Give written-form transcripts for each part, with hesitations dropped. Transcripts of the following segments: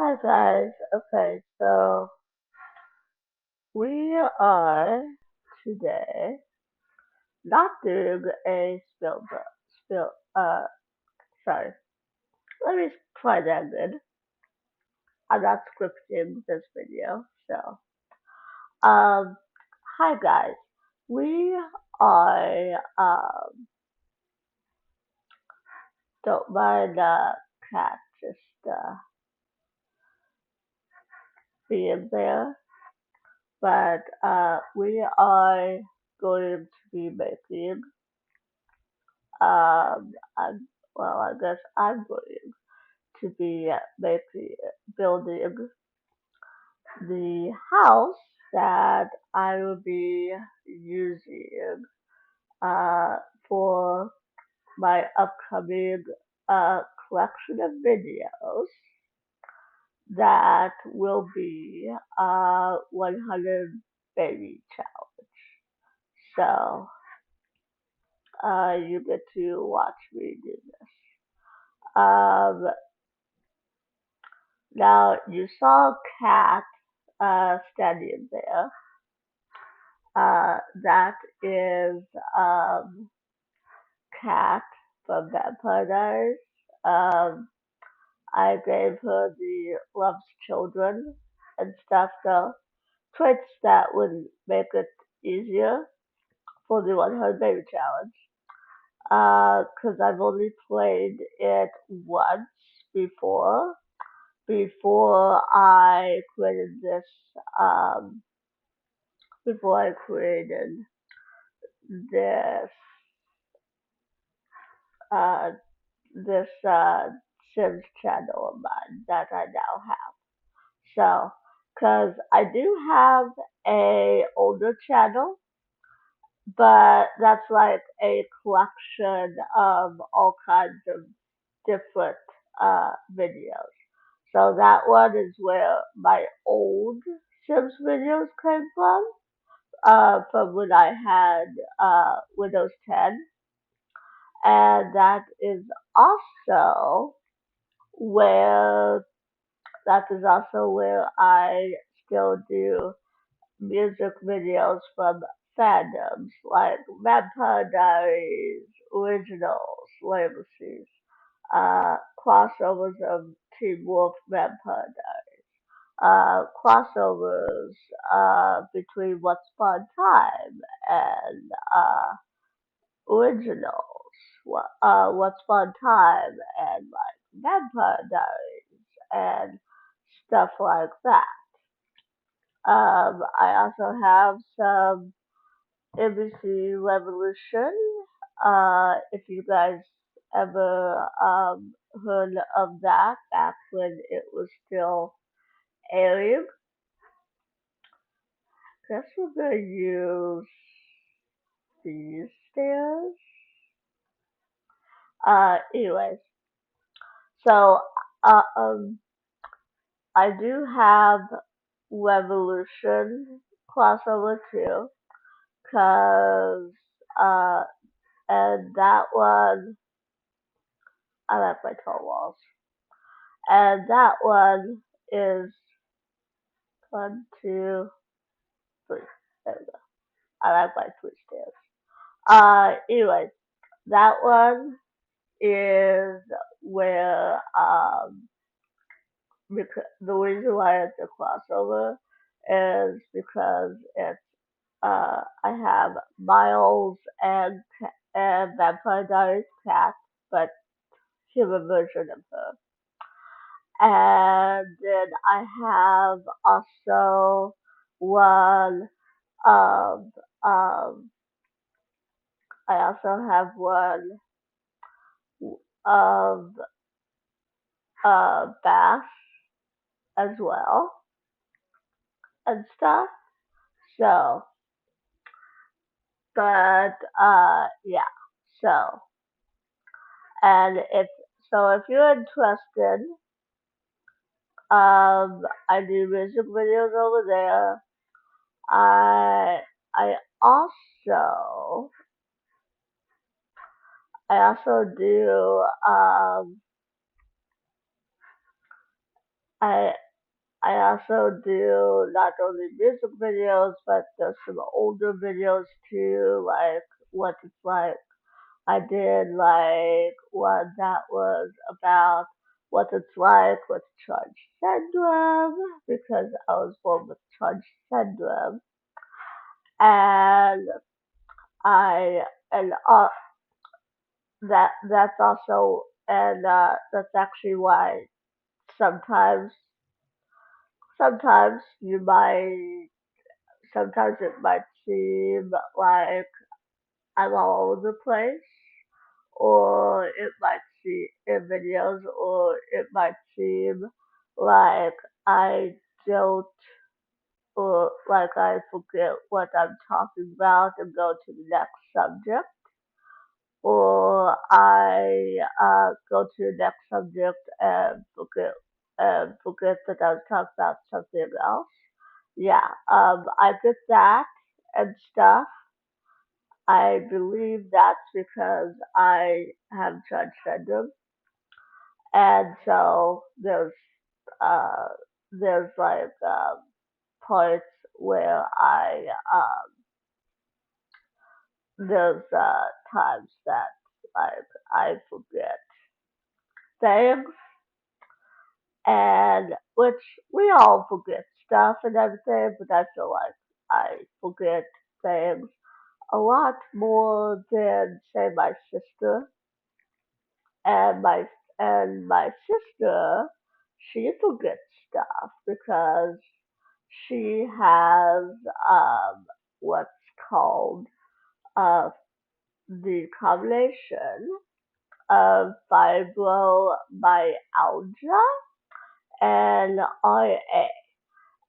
Hi guys. Okay, so we are today not doing a spill. Sorry. Let me try that again. I'm not scripting this video, so um. Hi guys. We are Don't mind cat just being there, but we are going to be making I'm, well, I guess I'm going to be building the house that I will be using uh, for my upcoming collection of videos that will be 100 baby challenge. So you get to watch me do this. Now you saw Cat standing there. That is Cat from Vampire Diaries. Um, I gave her the loves children and stuff, so traits that would make it easier for the 100 Baby Challenge. Because I've only played it once before, before I created this, um, before I created this uh, Sims channel of mine that I now have. So, because I do have a older channel, but that's like a collection of all kinds of different videos. So that one is where my old Sims videos came from when I had Windows 10, and where that is also where I still do music videos from fandoms like Vampire Diaries, Originals, Legacies, crossovers of Teen Wolf Vampire Diaries, crossovers between What's Fun Time and Originals, What's Fun Time and like Vampire Diaries and stuff like that. I also have some ABC Revolution. If you guys ever heard of that back when it was still airing, guess we're gonna use these stairs. Anyways, so uh, um, I do have Revolution crossover too, cause uh, and that one I like my tall walls. And that one is one, two, three. There we go. I like my three stairs. Anyways, that one is where because the reason why it's a crossover is because it's I have Miles and Vampire Diaries cat, but human version of her. And then I have also one of I also have one of bass as well and stuff. So, but yeah. So, and if you're interested, I do music videos over there. I I also I also do I I also do not only music videos, but there's some older videos too, like what it's like. I did like one that was about what it's like with Charge syndrome because I was born with Charge syndrome, and I and that's also that's actually why sometimes sometimes you might sometimes it might seem like I'm all over the place, or it might seem in videos, or it might seem like I don't, or like I forget what I'm talking about and go to the next subject, or I go to the next subject and forget that I was talking about something else. Yeah, I get that and stuff. I believe that's because I have judge syndrome, and so uh there's like parts where there's times that like I forget things, and which we all forget stuff and everything, but I feel like I forget things a lot more than say my sister and my sister, she forgets stuff because she has what's called uh the combination of fibromyalgia and RA.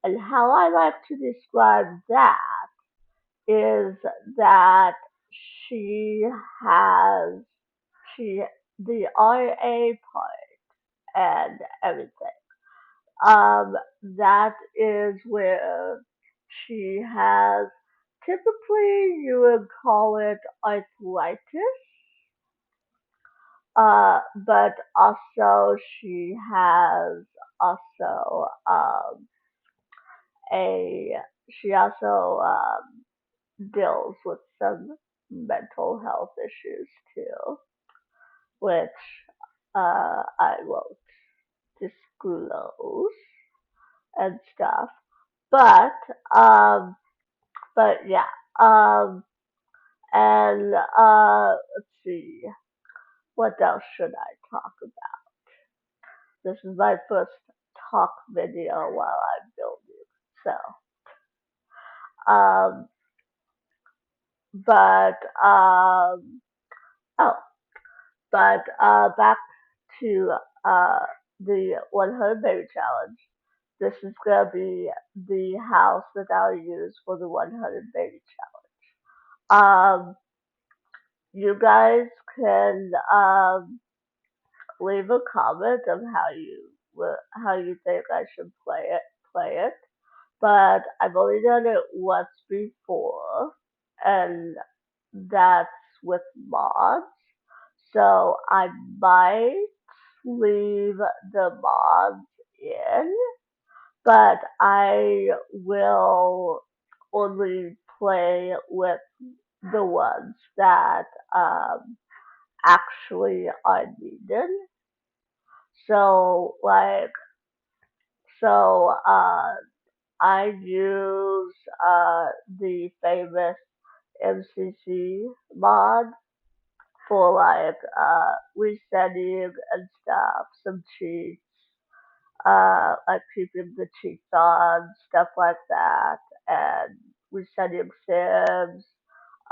And how I like to describe that is that she has she the RA part and everything. That is where she has, typically you would call it arthritis, but also she has also a she also deals with some mental health issues too, which I won't disclose and stuff. But um, but yeah. Um, and let's see, what else should I talk about? This is my first talk video while I'm building. So, but oh, but back to the 100 baby challenge. This is gonna be the house that I'll use for the 100 baby challenge. You guys can leave a comment of how you think I should play it. But I've only done it once before, and that's with mods. So I might leave the mods in, but I will only play with the ones that actually are needed. So so I use the famous MCC mod for resetting and stuff, some cheats, like keeping the cheats on, stuff like that, and resetting sims.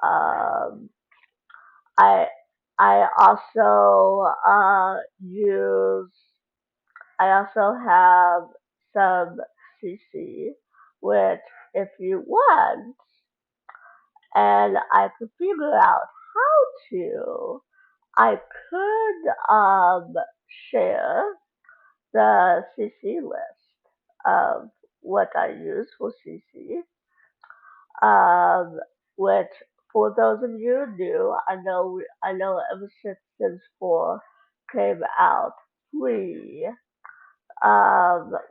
Um, I I also use I also have some CC, which if you want, and I could figure out how to, I could share the CC list of what I use for CC, um, which for those of you new, I know ever since Sims 4 came out free,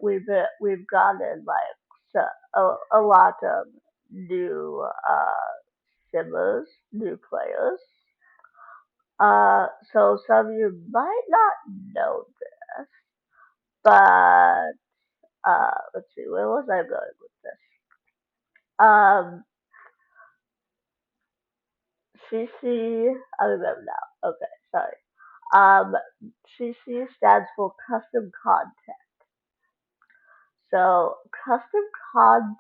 we've gotten like a lot of new simmers, new players. So some of you might not know this, but let's see, where was I going with this? Um, CC, I remember now. Okay, sorry. Um, CC stands for custom content. So custom content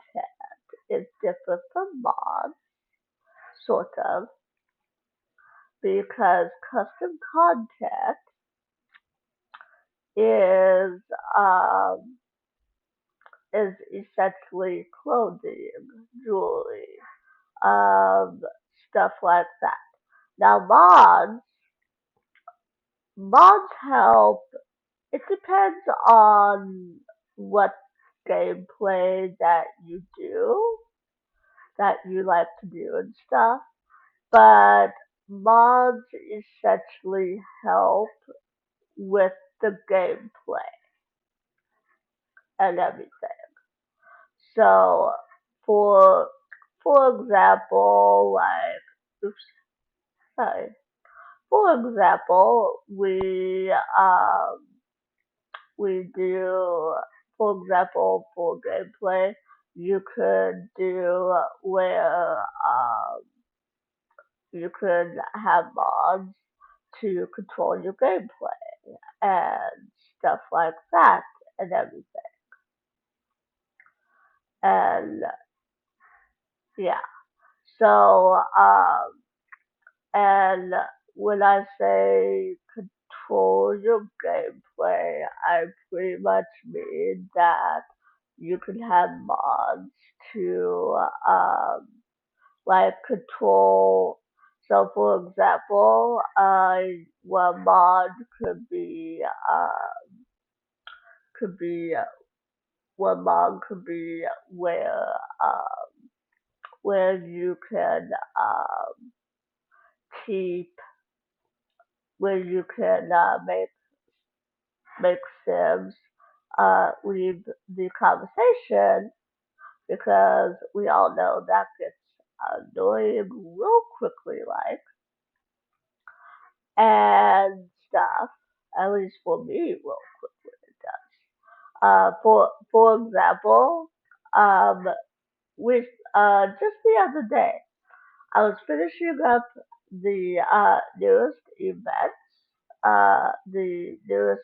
is different from mods, sort of, because custom content is um is essentially clothing, jewelry, um, stuff like that. Now mods help. It depends on what gameplay that you like to do and stuff. But mods essentially help with the gameplay and everything. So for for example, oops, sorry. For example, we do, for example, for gameplay, you could do where you could have mods to control your gameplay and stuff like that and everything. And yeah, so and when I say control your gameplay, I pretty much mean that you can have mods to like control. So, for example, one mod could be one mod could be uh, where you can keep where you can make Sims leave the conversation because we all know that gets annoying real quickly, like and stuff. At least for me, real quickly it does. For example, um, with just the other day, I was finishing up the newest events, the newest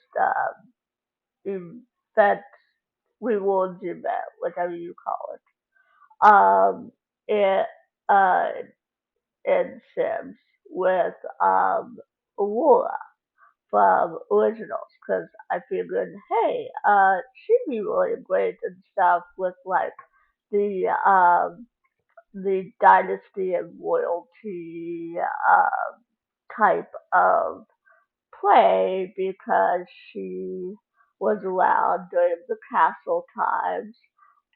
event rewards event, whatever you call it. It uh in Sims with Aurora from Originals because I figured, hey, she'd be really great and stuff with like the the dynasty and royalty type of play because she was around during the castle times.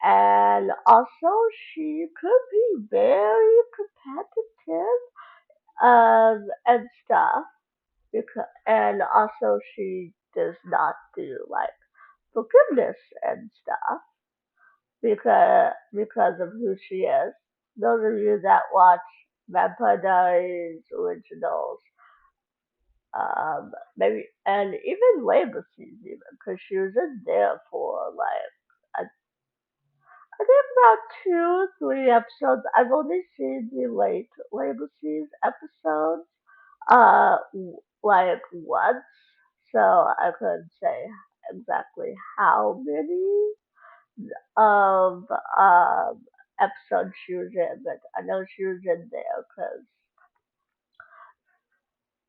And also, she could be very competitive and stuff. And also, she does not do like forgiveness and stuff because of who she is. Those of you that watch Vampire Diaries originals, maybe and even Legacies, even because she was in there for like I think about 2, 3 episodes. I've only seen the late Legacies episodes, like once, so I couldn't say exactly how many of episodes she was in, but I know she was in there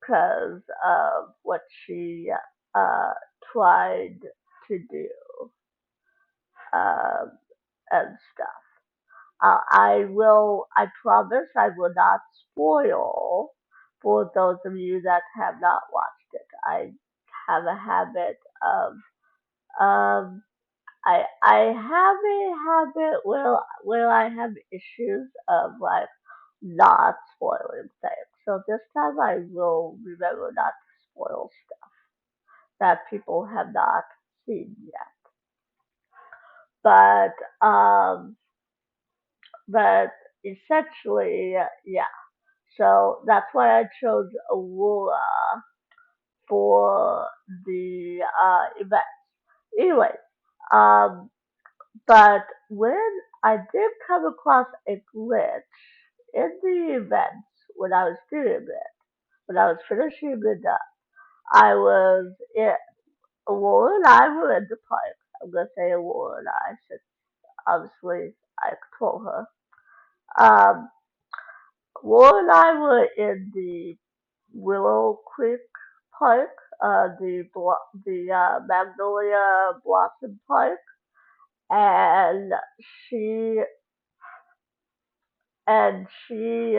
because of what she uh, tried to do um, and stuff. I promise I will not spoil for those of you that have not watched it. I have a habit of, um, I have a habit where I have issues of like not spoiling things. So this time I will remember not to spoil stuff that people have not seen yet. But um, but essentially, yeah. So that's why I chose Awula for the event. Anyway, um, but when I did come across a glitch in the events when I was doing it, when I was finishing it up, I was in Awula and I were in the park. I'm gonna say Awula and I, since obviously I control her. Um, Laura and I were in the Willow Creek Park, the Magnolia Blossom Park, and she and she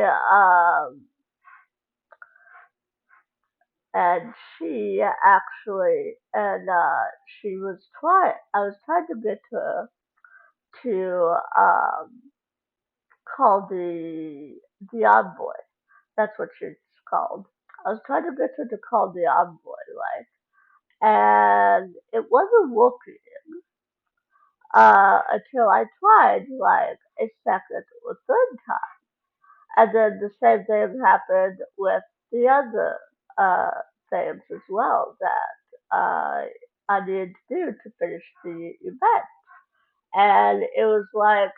and she actually and she was trying. I was trying to get her to call the envoy. That's what she's called. I was trying to get her to call the envoy, right? And it wasn't working until I tried like a second or third time. And then the same thing happened with the other uh, things as well that I needed to do to finish the event. And it was like,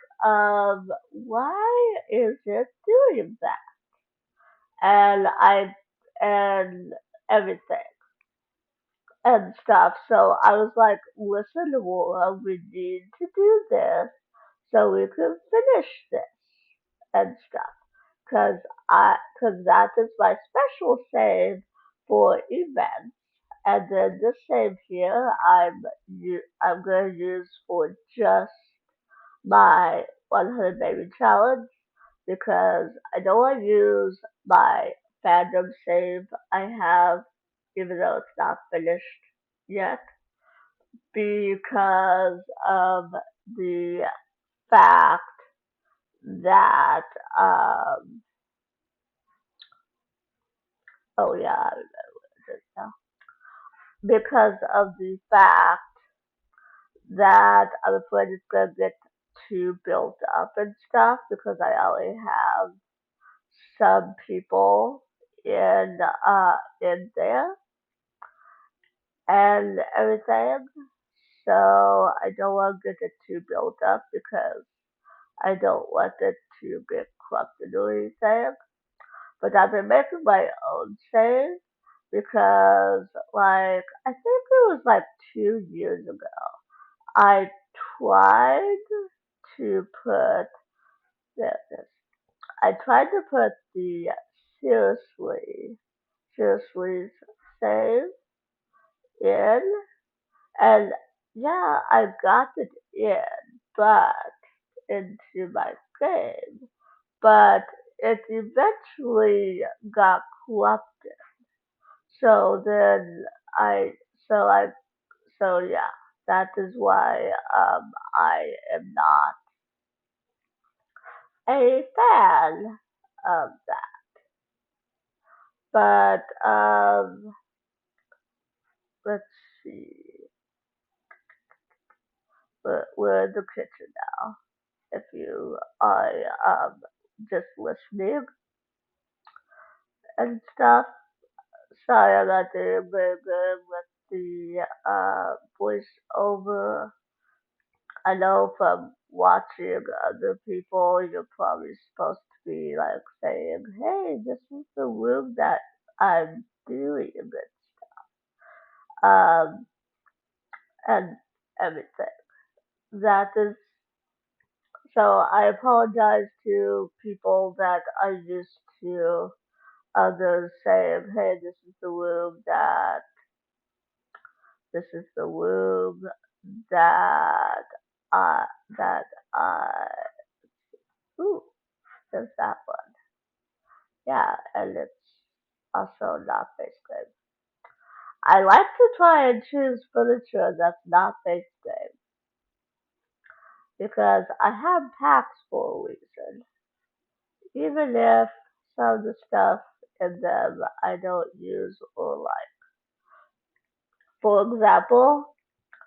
why is it doing that? And and everything and stuff. So I was like, listen, Laura, we need to do this so we can finish this and stuff. Cause that is my special save for events. And then the save here, I'm gonna use for just my 100 baby challenge because I don't want to use my fandom save I have, even though it's not finished yet, because of the fact that, um, oh yeah, I remember this now. Because of the fact that I'm afraid it's gonna get too built up and stuff because I only have some people in there and everything. So I don't want to get it too built up because I don't want it to get corrupted or anything. But I've been making my own save because like I think it was like 2 years ago. I tried to put this. I tried to put the seriously seriously save in, and yeah, I got it in, but into my game, but it eventually got corrupted. So then I, so I, so yeah, that is why I am not a fan of that. But let's see, we're in the kitchen now. If you are just listening and stuff. Sorry, I'm not doing very good with the voiceover. I know from watching other people, you're probably supposed to be like saying, "Hey, this is the room that I'm doing it," um, and everything. That is so. I apologize to people that are used to others saying, "Hey, this is the room that I that I ooh, there's that one. Yeah, and it's also not face game. I like to try and choose furniture that's not face game because I have packs for a reason. Even if some of the stuff in them I don't use or like. For example,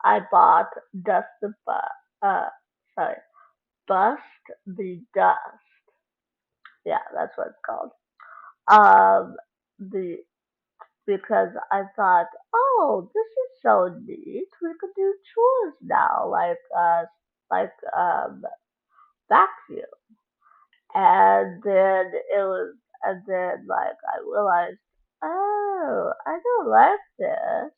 I bought Dust the uh sorry, Bust the Dust. Yeah, that's what it's called. Um the because I thought, oh, this is so neat. We could do chores now, like vacuum. And then it was, and then like I realized, oh, I don't like this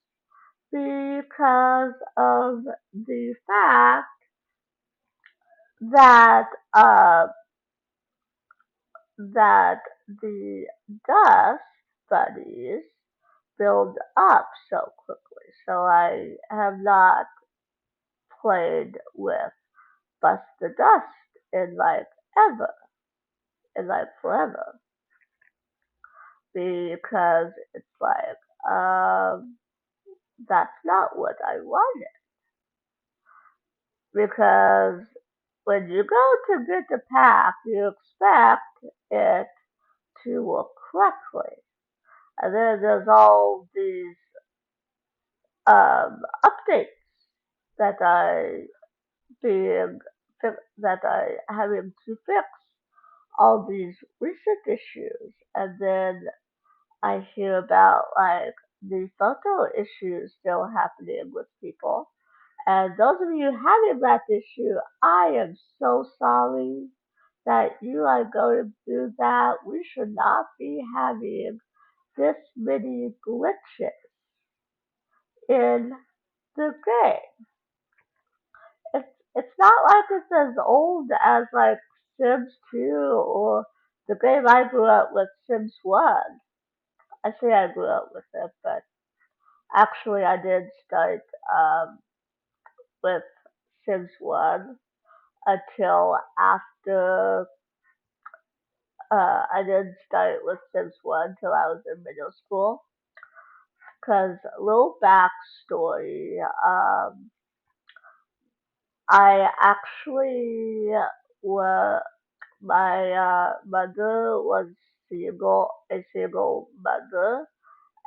because of the fact that that the dust bunnies build up so quickly. So I have not played with Bust the Dust in like ever, in like forever, because it's like that's not what I wanted. Because when you go to get the pack, you expect it to work correctly. And then there's all these updates that being that I having to fix all these recent issues, and then I hear about like the photo issues still happening with people. And those of you having that issue, I am so sorry that you are going through that. We should not be having this many glitches in the game. It's not like it's as old as like Sims 2 or the game I grew up with, Sims 1. I say I grew up with it, but actually I did start um, with Sims 1 until after I didn't start with Sims 1 until I was in middle school. Because a little backstory, I actually was my mother was a single mother,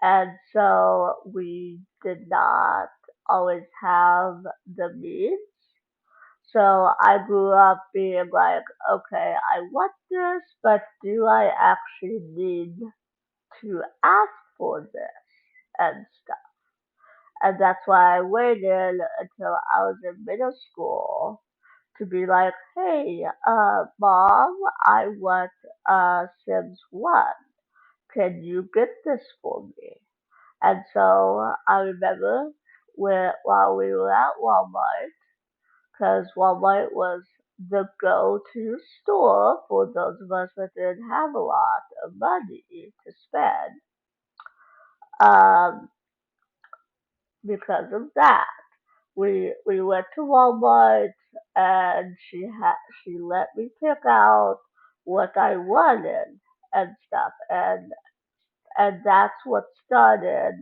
and so we did not always have the means. So I grew up being like, okay, I want this, but do I actually need to ask for this and stuff? And that's why I waited until I was in middle school to be like, hey, mom, I want Sims 1. Can you get this for me? And so I remember while we were at Walmart, because Walmart was the go-to store for those of us that didn't have a lot of money to spend. Um, because of that, we went to Walmart and she let me pick out what I wanted and stuff, and that's what started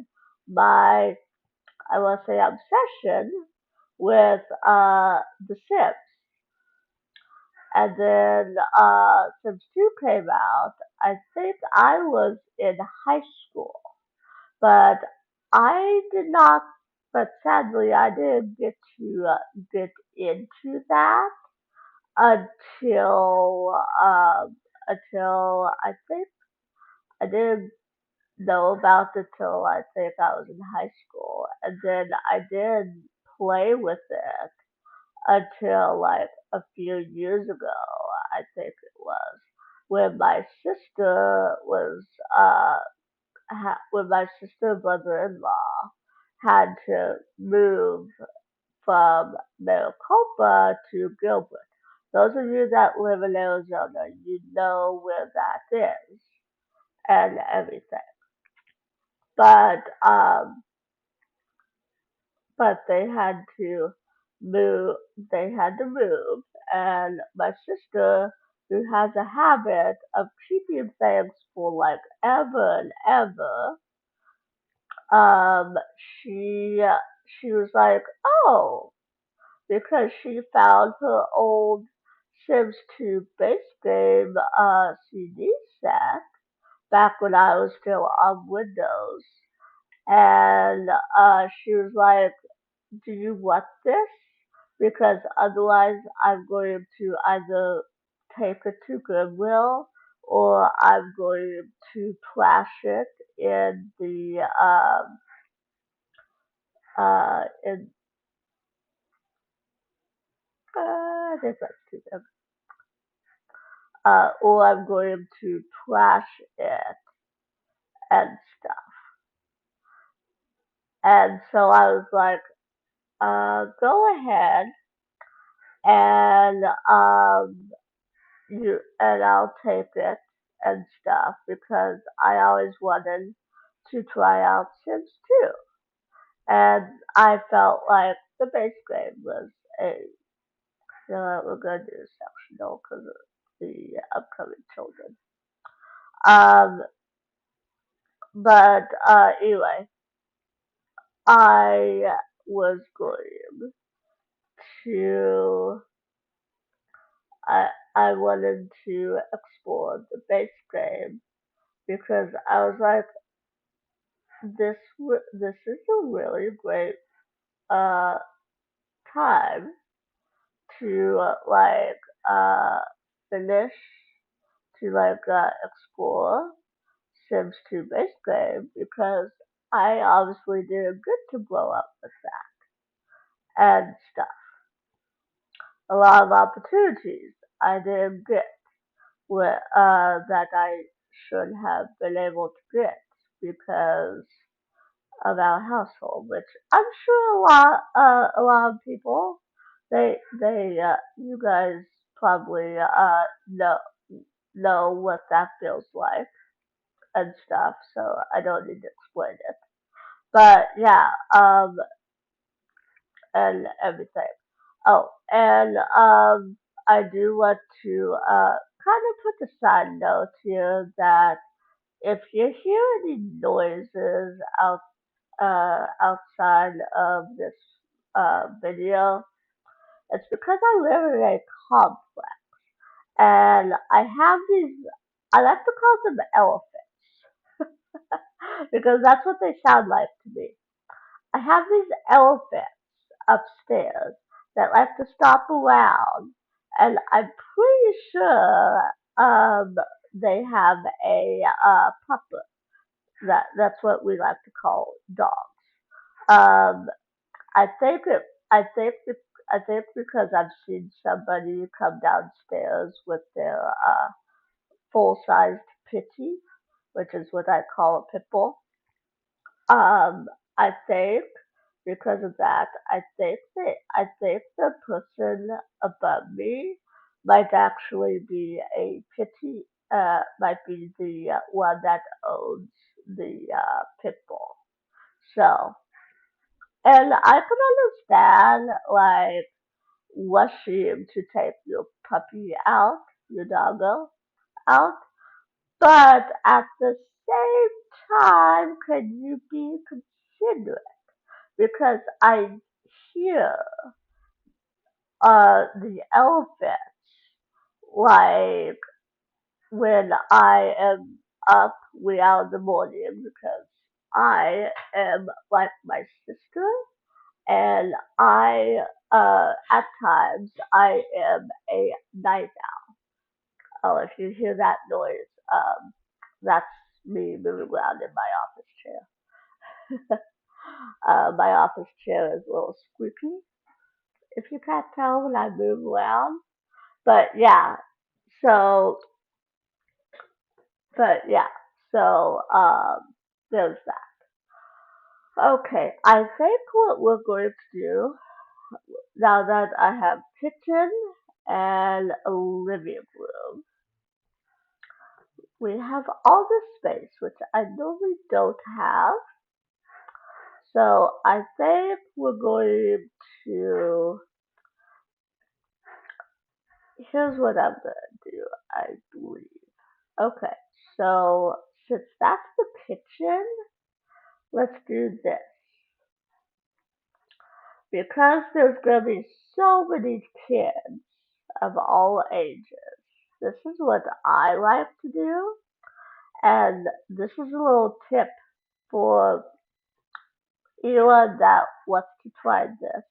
my, I want to say, obsession with The Sims. And then since 2 came out, I think I was in high school. But I did not, but sadly, I didn't get to get into that until, until I think I didn't know about it till I think I was in high school. And then I didn't play with it until like a few years ago, I think it was, when my sister was when my sister and brother-in-law had to move from Maricopa to Gilbert. Those of you that live in Arizona, you know where that is and everything. But they had to move. They had to move, and my sister, who has a habit of keeping things for like ever and ever, um, she she was like, oh, because she found her old Sims 2 base game CD set back when I was still on Windows, and she was like, do you want this? Because otherwise I'm going to either take it to Goodwill or I'm going to trash it in the in I think that's too big. Or I'm going to trash it and stuff. And so I was like, go ahead and I'll take it and stuff because I always wanted to try out Sims 2. And I felt like the base game was a, we're going to do sectional because of the upcoming children. Um, but anyway, I was going to, I, I wanted to explore the base game because I was like, this is a really great uh time to uh finish explore Sims 2 base game because I obviously did good to blow up with that and stuff. A lot of opportunities I didn't get that I should have been able to get because of our household, which I'm sure a lot of people you guys probably know what that feels like and stuff, so I don't need to explain it. But yeah, and everything. Oh, and I do want to kind of put a side note here that if you hear any noises outside of this video, it's because I live in a complex and I have these. I like to call them elephants because that's what they sound like to me. I have these elephants upstairs that like to stop around, and I'm pretty sure they have a puppet. That's what we like to call dogs. Um, I think it. I think it, I think because I've seen somebody come downstairs with their full-sized pitty, which is what I call a pit bull. I think because of that, I think the person above me might actually be a pitty. Might be the one that owns the pit bull. So, and I can understand like rushing to take your puppy out, your doggo out, but at the same time, can you be considerate? Because I hear the elephants like when I am up way out in the morning because I am like my sister and I at times I am a night owl. Oh, if you hear that noise, that's me moving around in my office chair. My office chair is a little squeaky, if you can't tell when I move around. But yeah, so but yeah, so there's that. Okay, I think what we're going to do now that I have kitchen and a living room, we have all this space which I normally don't have. So I think we're going to. Here's what I'm gonna do. I believe. Okay, so since that's the kitchen, let's do this. Because there's gonna be so many kids of all ages, this is what I like to do. And this is a little tip for You want that wants to try this.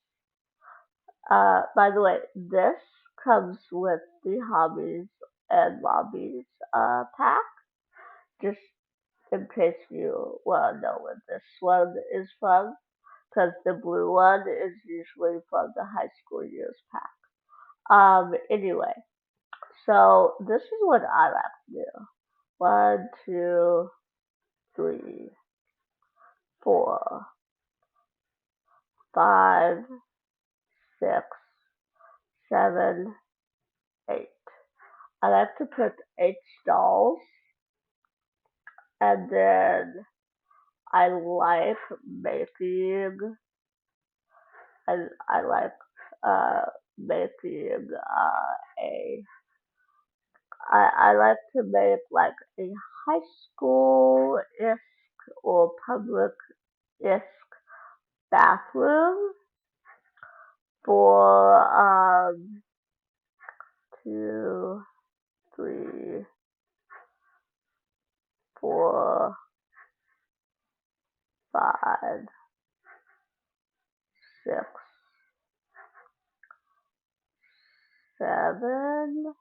By the way, this comes with the hobbies and lobbies pack. Just in case you want to know what this one is from, because the blue one is usually from the high school years pack. Anyway, so this is what I like to do. One, two, three, four, five, six, seven, eight. I like to put eight stalls, and then I like making, I like uh, making a, I like to make like a high school-ish or public-ish bathroom for two, three, four, five, six, seven,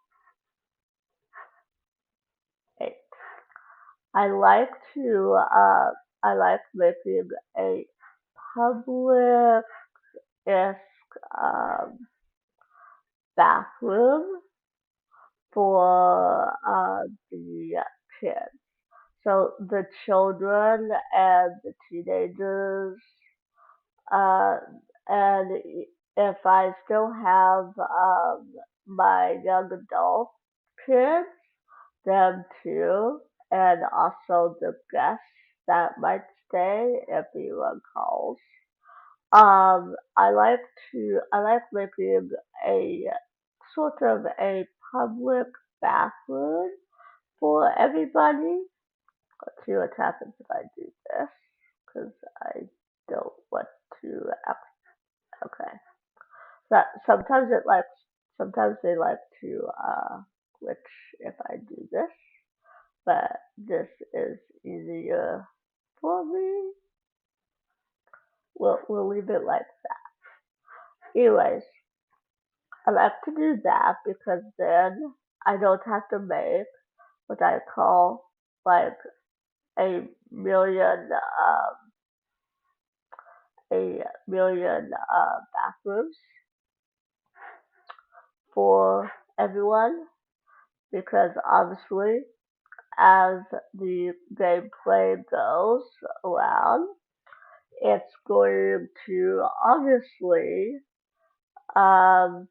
eight. I like to I like making a public ish bathroom for the kids. So the children and the teenagers, uh, and if I still have my young adult kids, them too, and also the guests that might stay if anyone calls. I like making a sort of a public bathroom for everybody. Let's see what happens if I do this, because I don't want to. Okay, so sometimes they like to glitch if I do this, but this is easier for me. We'll leave it like that. Anyways, I like to do that because then I don't have to make what I call like a million bathrooms for everyone because obviously as the gameplay goes around, it's going to um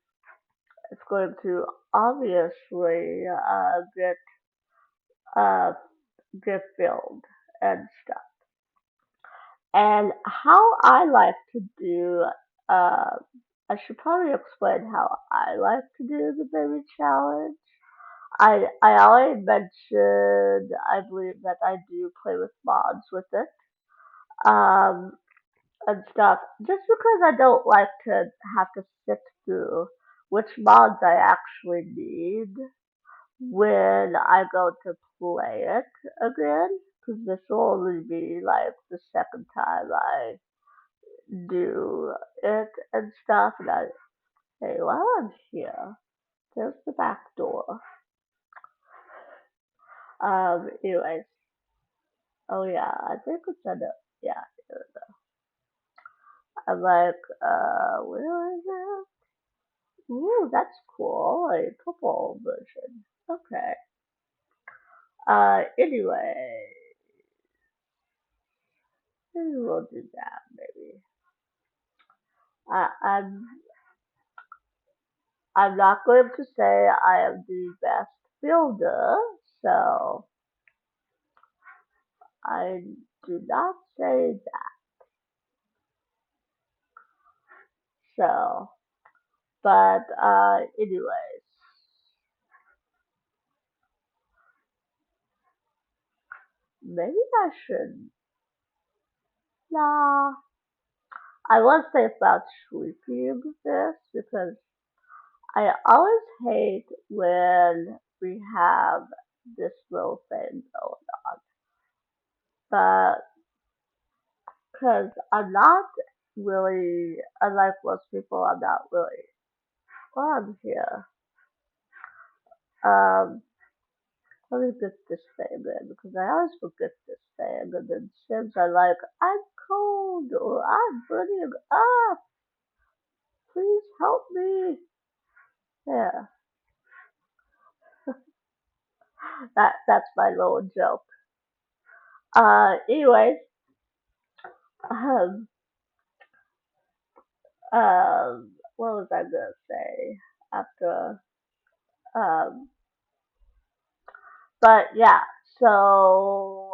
it's going to obviously uh get filled and stuff. And how I like to do, uh, I should probably explain how I like to do the baby challenge. I already mentioned, I believe that I do play with mods with it, um, and stuff, just because I don't like to have to sift through which mods I actually need when I go to play it again, because this will only be like the second time I do it and stuff. And I say, while I'm here, there's the back door. Anyways, oh yeah, I think it's under, yeah, I'm like, where is it? Ooh, that's cool, a purple version. Okay. Anyway, maybe we'll do that, maybe. I, I'm, I'm not going to say I am the best builder, so I do not say so. But anyways, maybe I should. Nah, I was say about sweeping this because I always hate when we have this little thing going on. But because I'm not really, unlike most people, I'm not really on here. Um, Let me get this thing in because I always forget this thing, and then Sims are like, I'm cold or I'm burning up. Please help me. Yeah, that's my little joke. Anyways, um, what was I gonna say after? Um, but yeah, so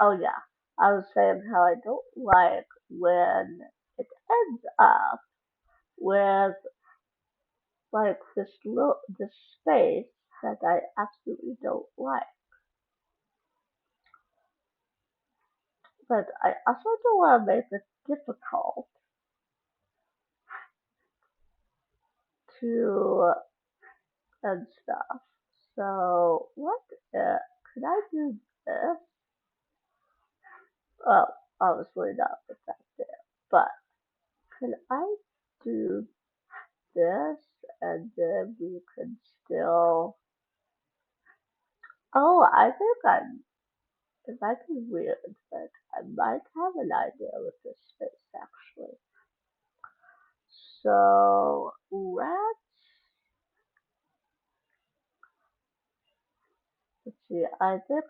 oh yeah, I was saying how I don't like when it ends up with like this space that I absolutely don't like. But I also don't want to make it difficult to and stuff. So what could I do this? Oh, obviously not effective. But could I do this and then we could still oh I think it might be weird, but I might have an idea with this space actually. So let's see. I think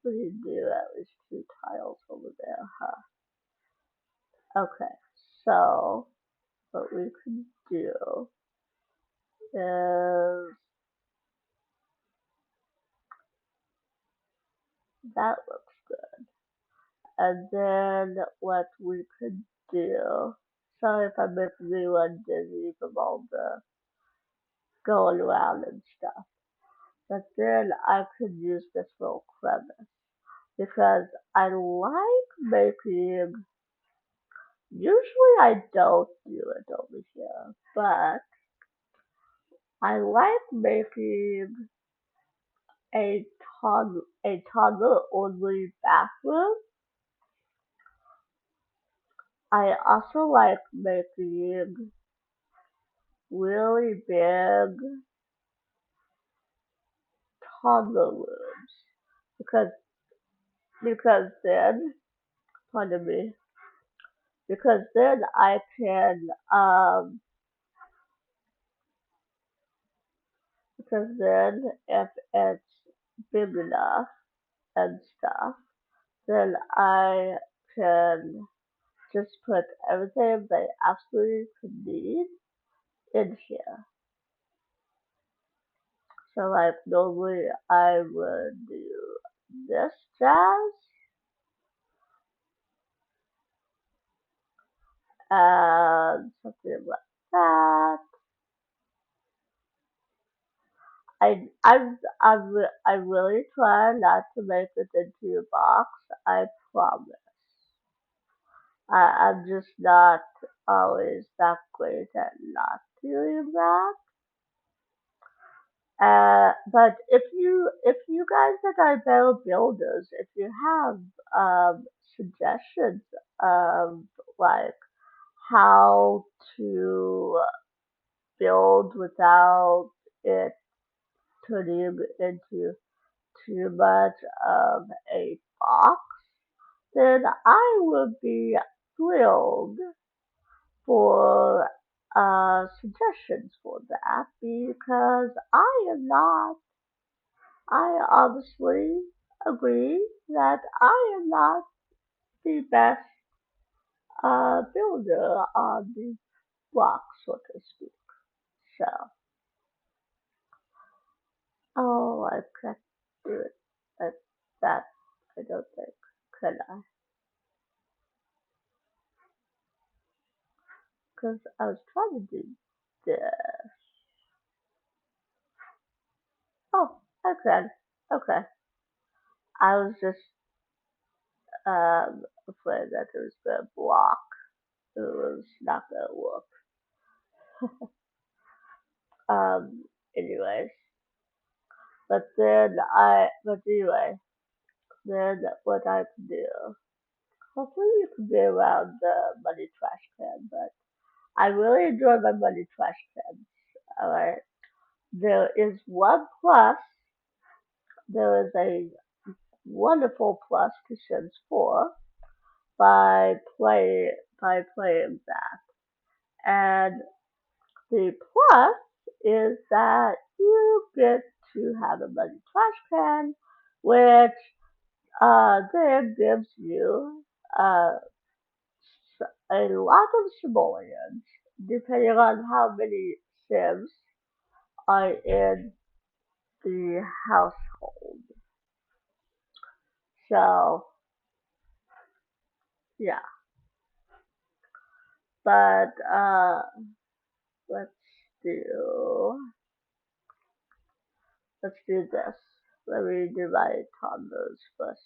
we need to do at least two tiles over there, huh? Okay. So what we could do is that looks good. And then what we could do. Sorry if I'm making anyone dizzy from all the going around and stuff. But then I could use this little crevice because I like making. Usually I don't do it over here, but I like making a toddler only bathroom. I also like making really big toddler rooms because then pardon me because then I can because then if it's big enough and stuff, then I can just put everything they absolutely could need in here. So like normally I would do this jazz and something like that. I really try not to make it into a box. I promise. I'm just not always that great at not doing that. But if you guys that are better builders, if you have suggestions of like how to build without it turning into too much of a box, then I would be thrilled for suggestions for that because I am not I obviously agree that I am not the best builder on the block, so to speak. So, oh, I can't do it like that. I don't think, could I? Because I was trying to do this. Oh, I could. Okay. I was just afraid that it was going to block. It was not going to work. Um, anyways. But anyway, then what I could do. hopefully you can be around the money trash can, but I really enjoy my money trash cans. Alright. There is one plus, there is a wonderful plus to Sims 4 by playing that. And the plus is that you get to have a money trash can, which then gives you uh, a lot of simoleons, depending on how many Sims are in the household. So, yeah. But let's do let's do this. Let me do my toddlers first.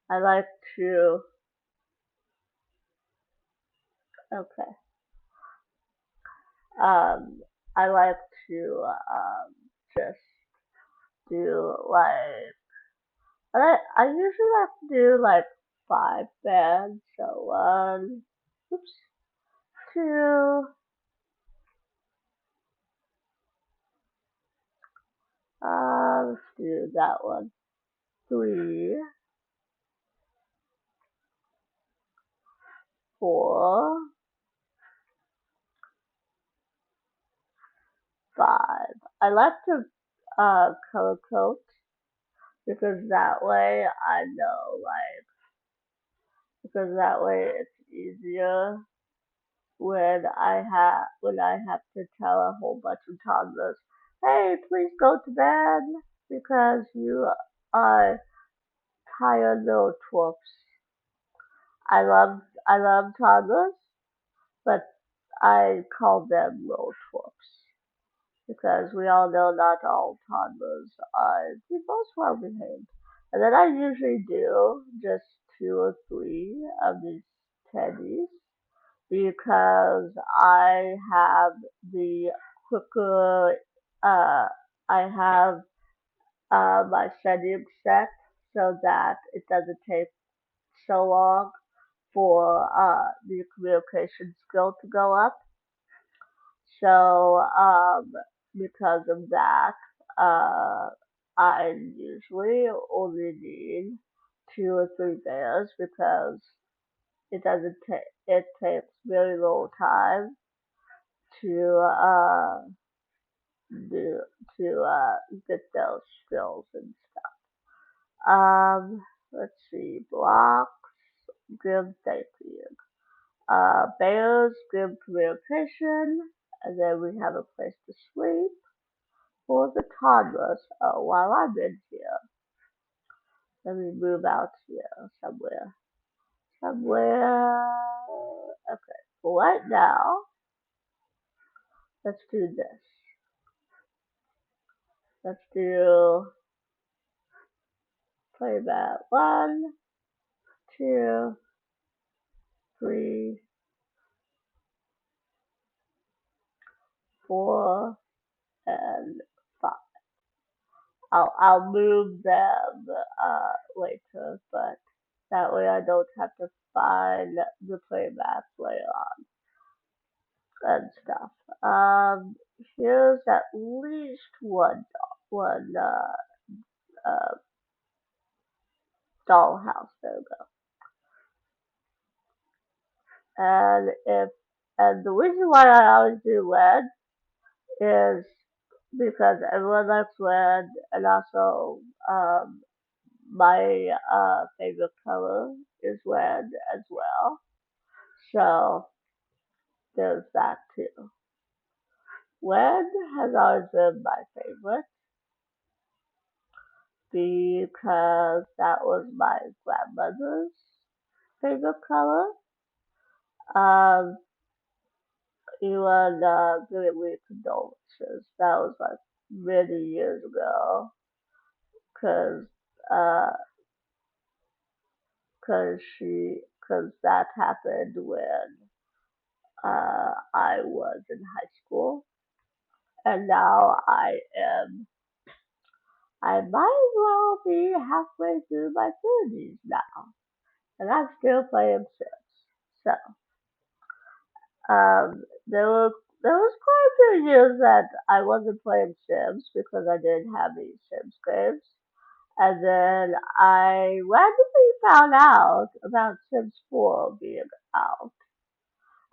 I like to okay. Um, I like to just do like I usually like to do like 5 bands. So one, oops, two, let's do that one. Three, four, 5. I like to color code because that way I know like because that way it's easier when I have to tell a whole bunch of toddlers, hey, please go to bed because you are tired little twerps. I love toddlers, but I call them little twerps because we all know not all toddlers are the most well behaved. And then I usually do just 2 or 3 of these teddies because I have the quicker, uh, I have my settings set so that it doesn't take so long for the communication skill to go up. So, because of that, uh, I usually only need 2 or 3 bears because it takes very little time to do to get those skills and stuff. Let's see, blocks, good safety. Bears, good communication, and then we have a place to sleep for the toddlers. Oh, while I'm in here, let me move out here somewhere. Somewhere. Okay. For right now, let's do this. Let's do play that 1, 2, 3, 4, and 5. I'll move them later, but that way I don't have to find the playback later on and stuff. Here's at least one uh, dollhouse. There we go. And the reason why I always do red is because everyone likes red, and also my favorite color is red as well. So there's that too. Red has always been my favorite because that was my grandmother's favorite color. Um, even giving me condolences. That was like many years ago, cause uh, cause that happened when I was in high school, and now I might as well be halfway through my 30s now. and I'm still playing Sims. So, there was quite a few years that I wasn't playing Sims because I didn't have any Sims games. And then I randomly found out about Sims 4 being out.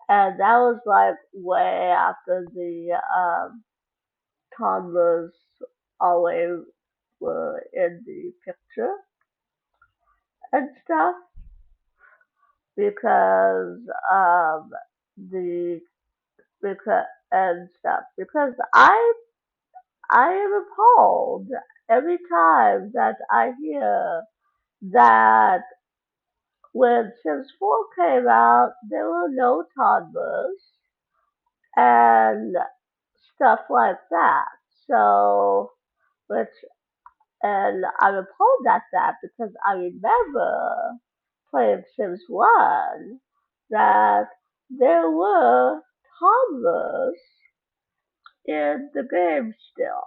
And that was like way after the toddlers always were in the picture and stuff because the because and stuff because I am appalled every time that I hear that when Sims 4 came out, there were no toddlers and stuff like that. So, which, and I'm appalled at that because I remember playing Sims 1 that there were toddlers in the game still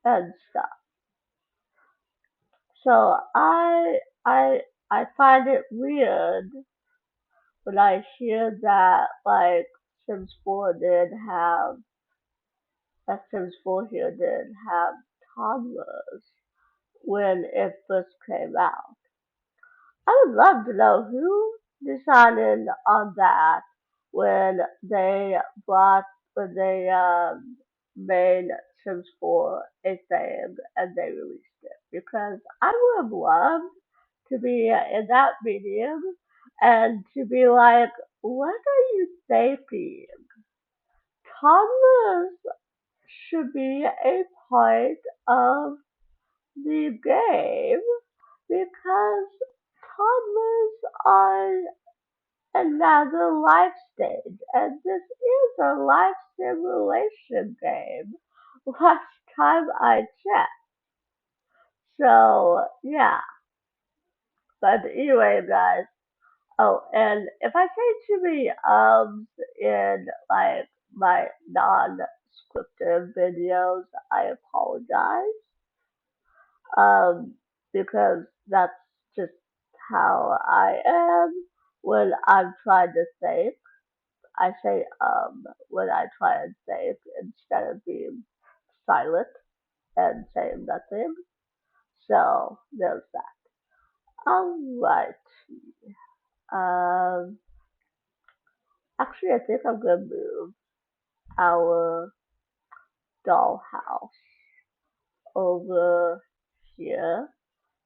and stuff. So I find it weird when I hear that like Sims 4 did have that Sims 4 here did have toddlers when it first came out. I would love to know who decided on that when they bought when they made Sims 4 a thing and they released it because I would have loved to be in that medium and to be like, what are you thinking? Toddlers should be a part of the game because toddlers are another life stage, and this is a life simulation game. Last time I checked. So, yeah. But anyway, guys. Oh, and if I say too many in like my non-scripted videos, I apologize. Um, because that's just how I am when I'm trying to think. I say when I try and think instead of being silent and saying nothing. So there's that. Alright. Um, actually, I think I'm gonna move our dollhouse over here.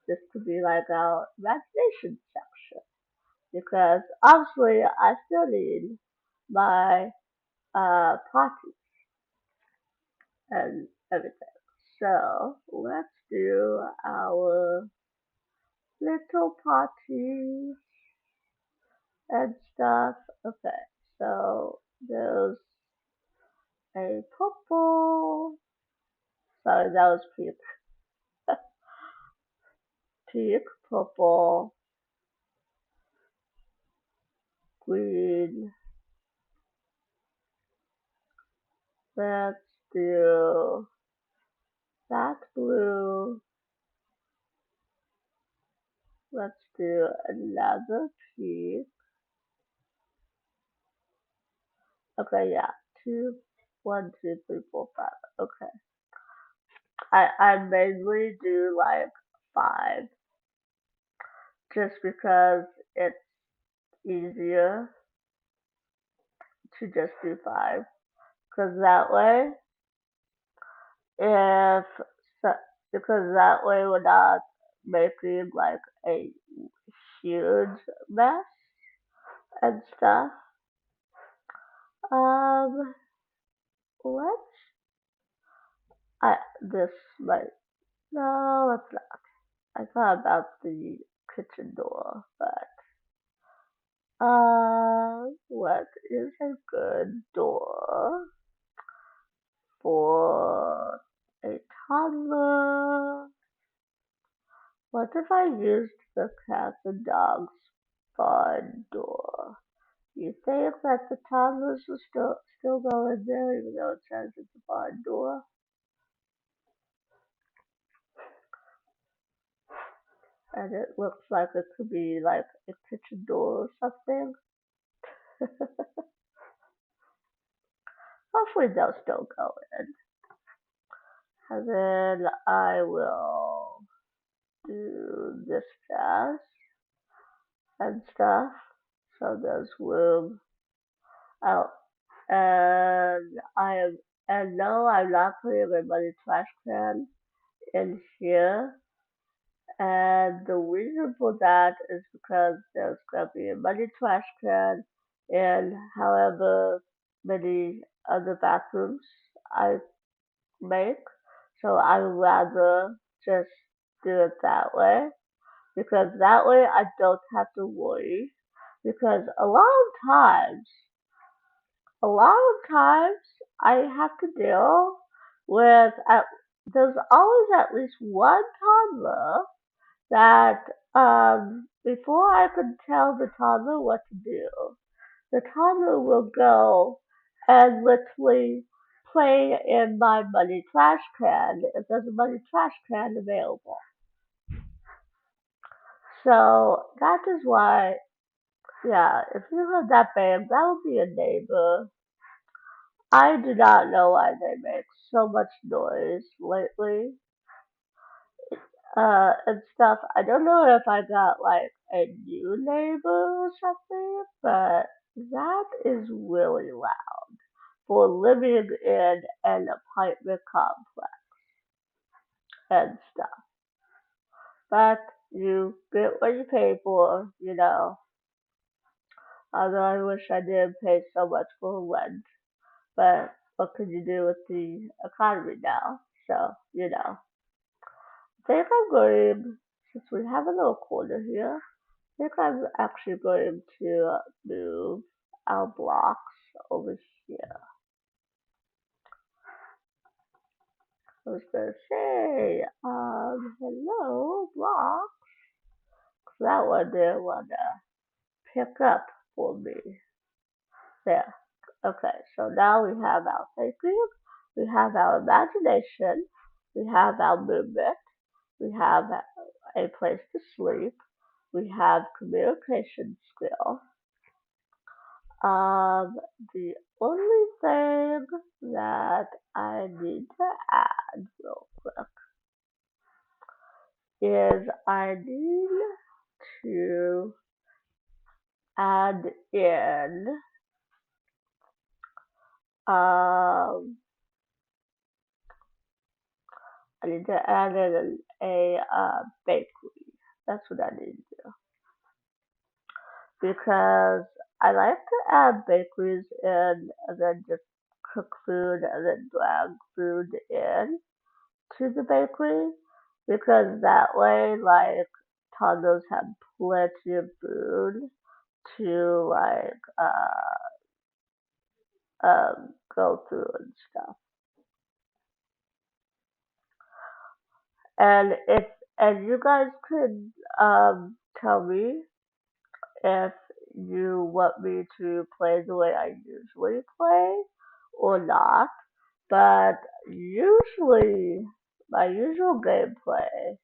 This could be like our imagination section because obviously I still need my party and everything. So let's do our little party and stuff. Okay, so there's a purple. Sorry, that was pink. Pink, purple, green. Let's do that blue. Let's do another pink. Okay, yeah. Two, one, two, three, four, five. Okay. I mainly do like five just because it's easier to just do five. Because that way, if so- because that way we're not making like a huge mess and stuff. Um, let's this might no, let's not. I thought about the kitchen door, but what is a good door for a toddler? What if I used the cats and dogs barn door? You think that the toddlers will still go in there even though it says it's a barn door? and it looks like it could be like a kitchen door or something. Hopefully they'll still go in. And then I will do this fast and stuff. So there's room out. And I am, and no, I'm not putting my money trash can in here. And the reason for that is because there's gonna be a money trash can in however many other bathrooms I make. So I'd rather just do it that way because that way I don't have to worry. Because a lot of times I have to deal with there's always at least one toddler that before I could tell the toddler what to do, the toddler will go and literally play in my money trash can if there's a money trash can available. So that is why, yeah, if you heard that bang, that would be a neighbor. I do not know why they make so much noise lately. And stuff. I don't know if I got like a new neighbor or something, but that is really loud for living in an apartment complex and stuff. But you get what you pay for, you know. Although I wish I didn't pay so much for rent, but what could you do with the economy now? So, I think I'm going, since we have a little corner here, I think I'm actually going to move our blocks over here. I was gonna say, hello, block. That one didn't wanna pick up for me. There. Okay, so now we have our thinking, we have our imagination, we have our movement, we have a place to sleep, we have communication skill. Um, the only thing that I need to add real quick is I need to add in um I need to add in a bakery. That's what I need to do because I like to add bakeries in and then just cook food and then drag food in to the bakery because that way, like, toddlers have plenty of food to, like, go through and stuff. And if, and you guys could, tell me if you want me to play the way I usually play or not. But usually, my usual gameplay,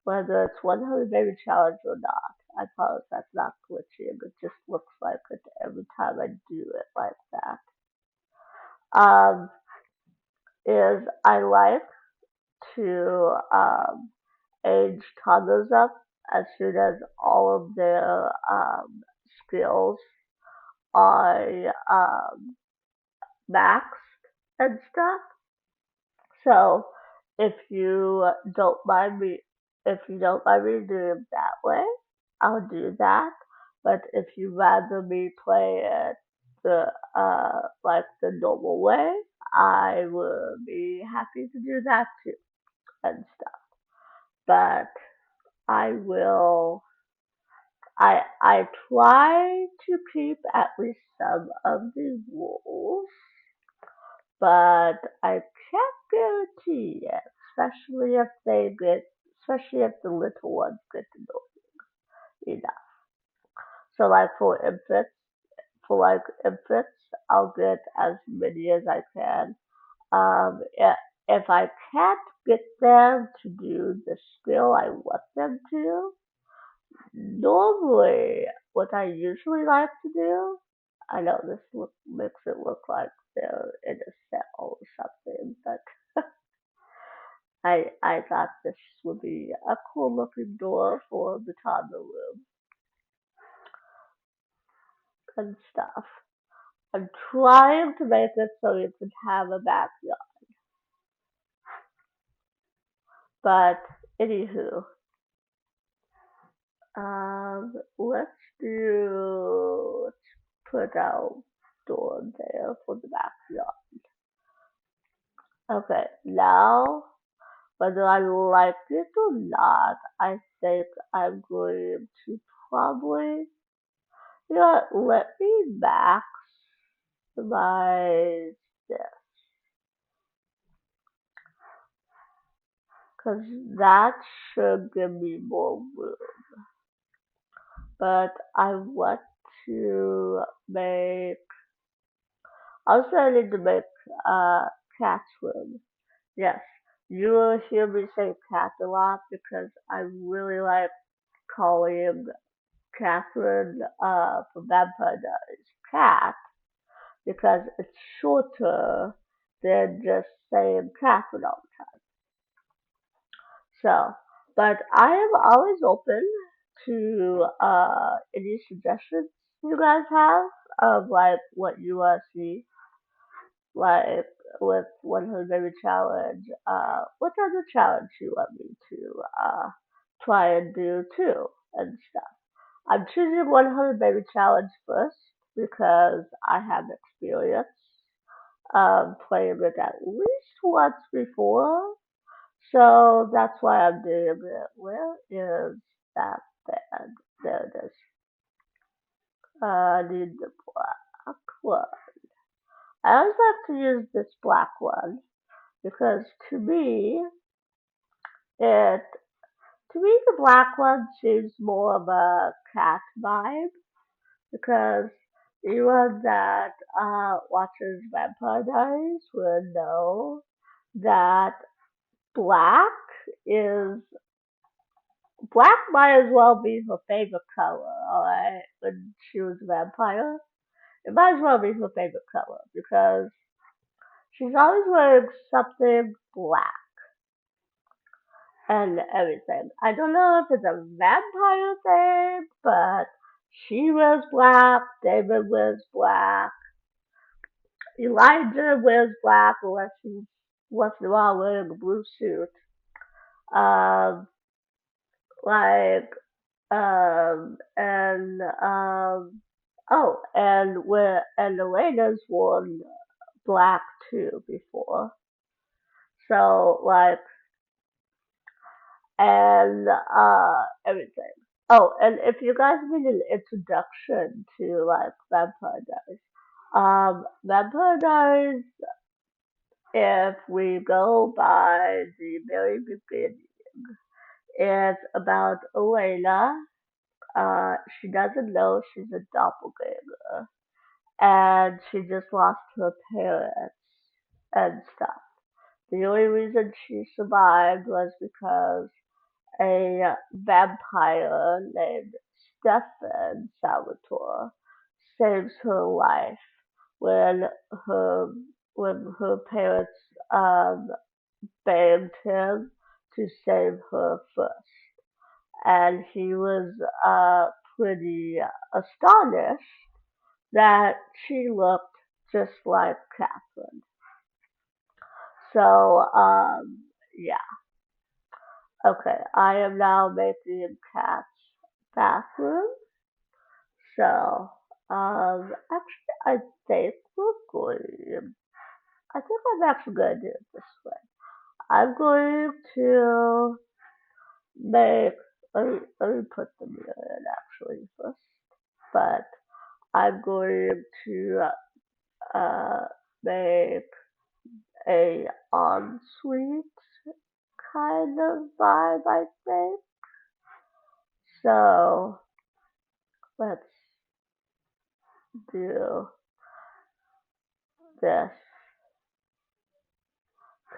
whether it's 100 Baby Challenge or not. I promise that's not glitching. It just looks like it every time I do it like that. Um, is I like to age toddlers up as soon as all of their skills are maxed and stuff. So if you don't mind me, if you don't mind me doing it that way, I'll do that. But if you rather me play it the like the normal way, I will be happy to do that too and stuff. But I will. I try to keep at least some of the rules, but I can't guarantee it, especially if the little ones get to know enough. So like for infants, I'll get as many as I can. Yeah, if I can't get them to do the skill I want them to, normally what I usually like to do, I know makes it look like they're in a cell or something, but I thought this would be a cool looking door for the toddler room and stuff. I'm trying to make it so you can have a backyard, but anywho, let's let's put our door there for the backyard. Okay, now whether I like it or not, I think I'm going to probably, let me max my this, because that should give me more room. But I want to make, also I need to make cat's room. Yes, you will hear me say cat a lot because I really like calling Catherine from Vampire Diaries cat because it's shorter than just saying Catherine all the time. So, but I am always open to any suggestions you guys have of like what you want to see, like with 100 Baby Challenge. What other challenge you want me to try and do too and stuff. I'm choosing 100 Baby Challenge first because I have experience playing it at least once before. So that's why I'm doing it. Where is that band? There it is. I need the black one. I always like to use this black one because it to me the black one seems more of a cat vibe because anyone that watches Vampire Diaries would know that black is black might as well be her favorite color, alright, when she was a vampire. It might as well be her favorite color because she's always wearing something black and everything. I don't know if it's a vampire thing, but she wears black, David wears black, Elijah wears black unless he's once in a while wearing a blue suit. Um, like and and Elena's worn black too before. So like and everything. Oh, and if you guys need an introduction to like Vampire Diaries, Vampire Diaries, if we go by the very beginning, it's about Elena. She doesn't know she's a doppelganger, and she just lost her parents and stuff. The only reason she survived was because a vampire named Stefan Salvatore saves her life when her when her parents begged him to save her first, and he was pretty astonished that she looked just like Catherine. So yeah, okay. I am now making Cat's bathroom. So actually, think we're going. I think I'm actually going to do it this way. I'm going to make. Let me put the mirror in actually first. But I'm going to uh, make a ensuite kind of vibe, I think. So let's do this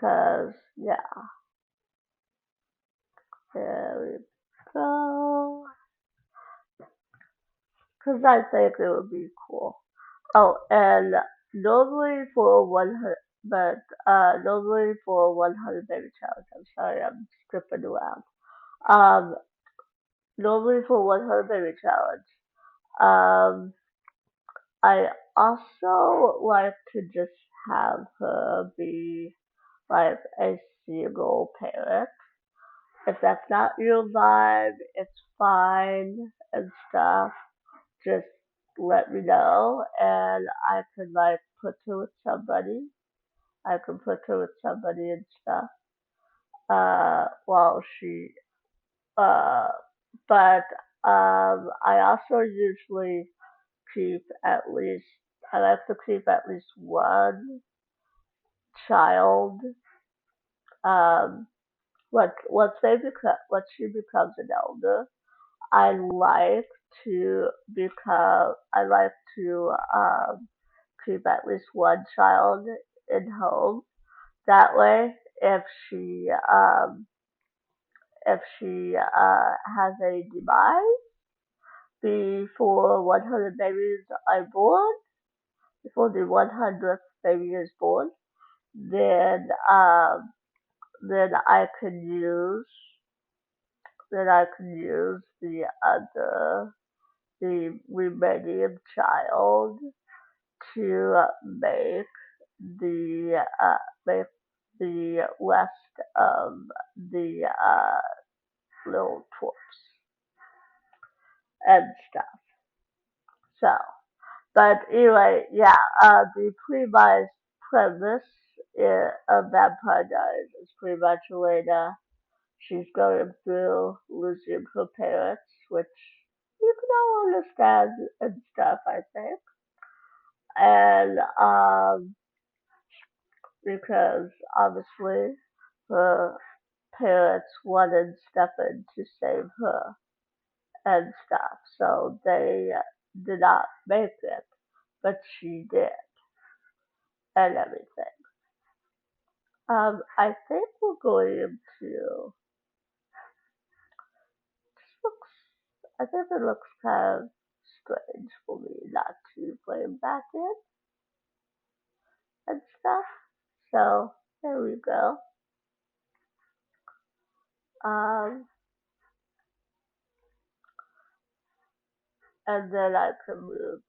Cause yeah, there we go. Cause I think it would be cool. Oh, and normally for 100, but normally for 100 baby challenge. I'm sorry, I'm skipping around. Um, normally for 100 baby challenge. Um, I also like to just have her be like a single parent. If that's not your vibe, it's fine and stuff. Just let me know, and I could like put her with somebody. I could put her with somebody and stuff. While she uh, but I also usually keep at least I like to keep at least one child. Um, once she becomes an elder, I like I like to keep at least one child in home. That way, if she has a demise before 100 babies are born, before the 100th baby is born, then then I can use the remaining child to the make the rest of the little twerps and stuff. So, but anyway, yeah, the premise of Vampire Diaries is pretty much Elena. She's going through losing her parents, which you can all understand and stuff, I think. And because obviously her parents wanted Stefan to save her and stuff, so they did not make it, but she did, and everything. I think we're going to. Looks, I think it looks kind of strange for me not to play him back in and stuff. So there we go. Um, and then I can move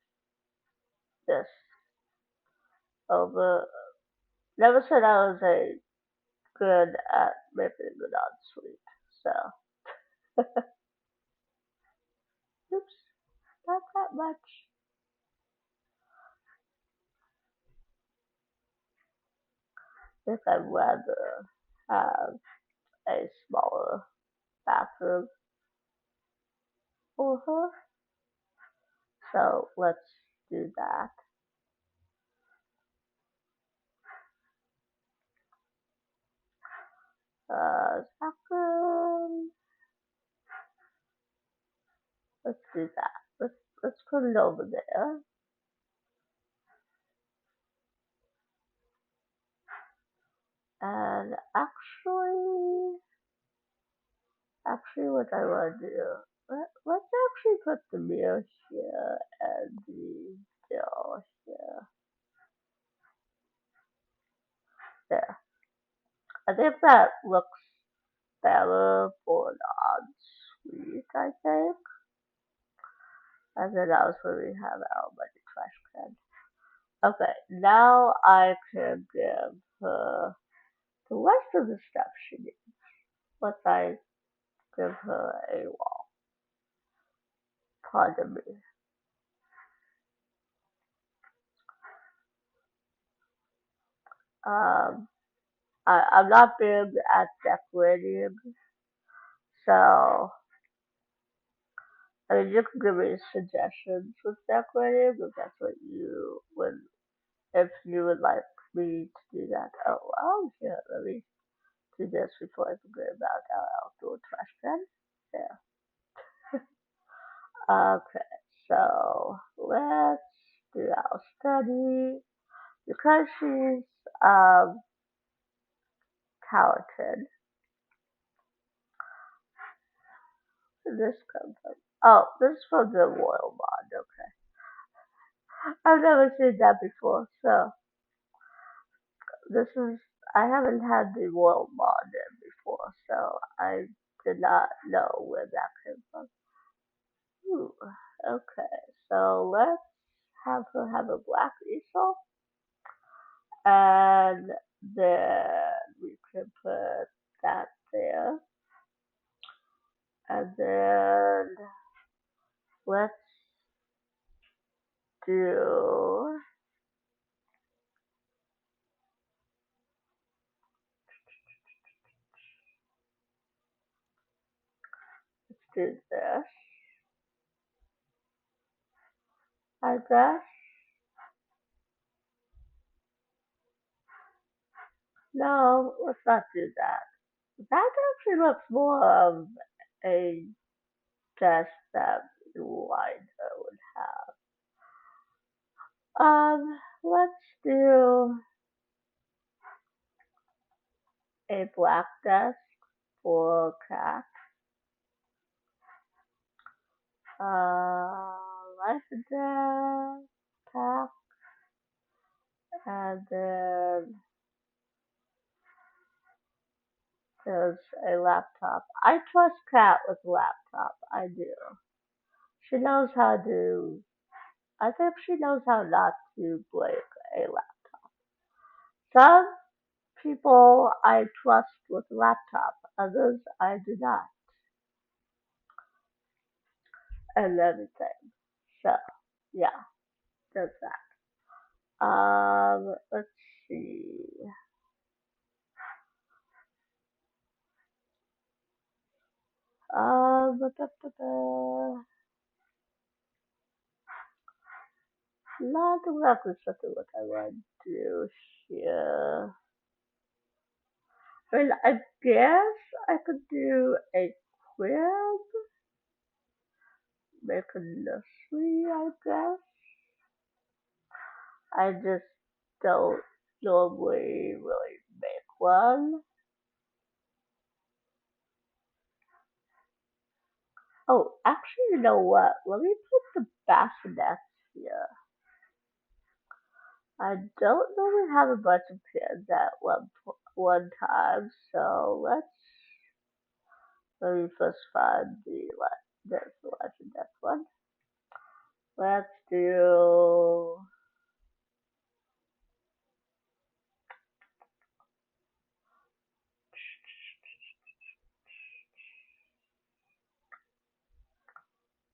this over. Never said I was a good at making it on sweet. So, oops, not that much. I think I'd rather have a smaller bathroom for her. So let's do that. Bathroom. Let's do that. Let's put it over there. And actually, what I want to do, let's actually put the mirror here and the door here. There. I think that looks better for an ensuite, I think. And then that's where we have our money trash can. Okay, now I can give her the rest of the stuff she needs. Once I give her a wall. Pardon me. Um, I'm not big at decorating, so I mean you can give me suggestions with decorating if that's what you would, if you would like me to do that. Here, let me do this before I forget about our outdoor trash can. There. Okay, so let's do our study because she's um this come from? Oh, this is from the royal mod. Okay, I've never seen that before. So this is I haven't had the royal mod in before, so I did not know where that came from. Ooh, okay, so let's have her have a black easel, and then we can put that there, and then let's do do this, I guess. No, let's not do that. That actually looks more of a desk that Liza would have. Let's do a black desk for cat. Life and death, pack, and then there's a laptop. I trust Cat with laptop. I do. She knows how to. I think she knows how not to break a laptop. Some people I trust with laptop, others I do not, and everything. So, yeah, there's that. Let's see. Da, da, da. Not exactly something what I want to do here. I mean, I guess I could do a crib, make a nursery, I guess. I just don't normally really make one. Oh, actually, you know what? Let me put the bassinets here. I don't normally have a bunch of pins at one time, so let me first find this legend next one. Let's do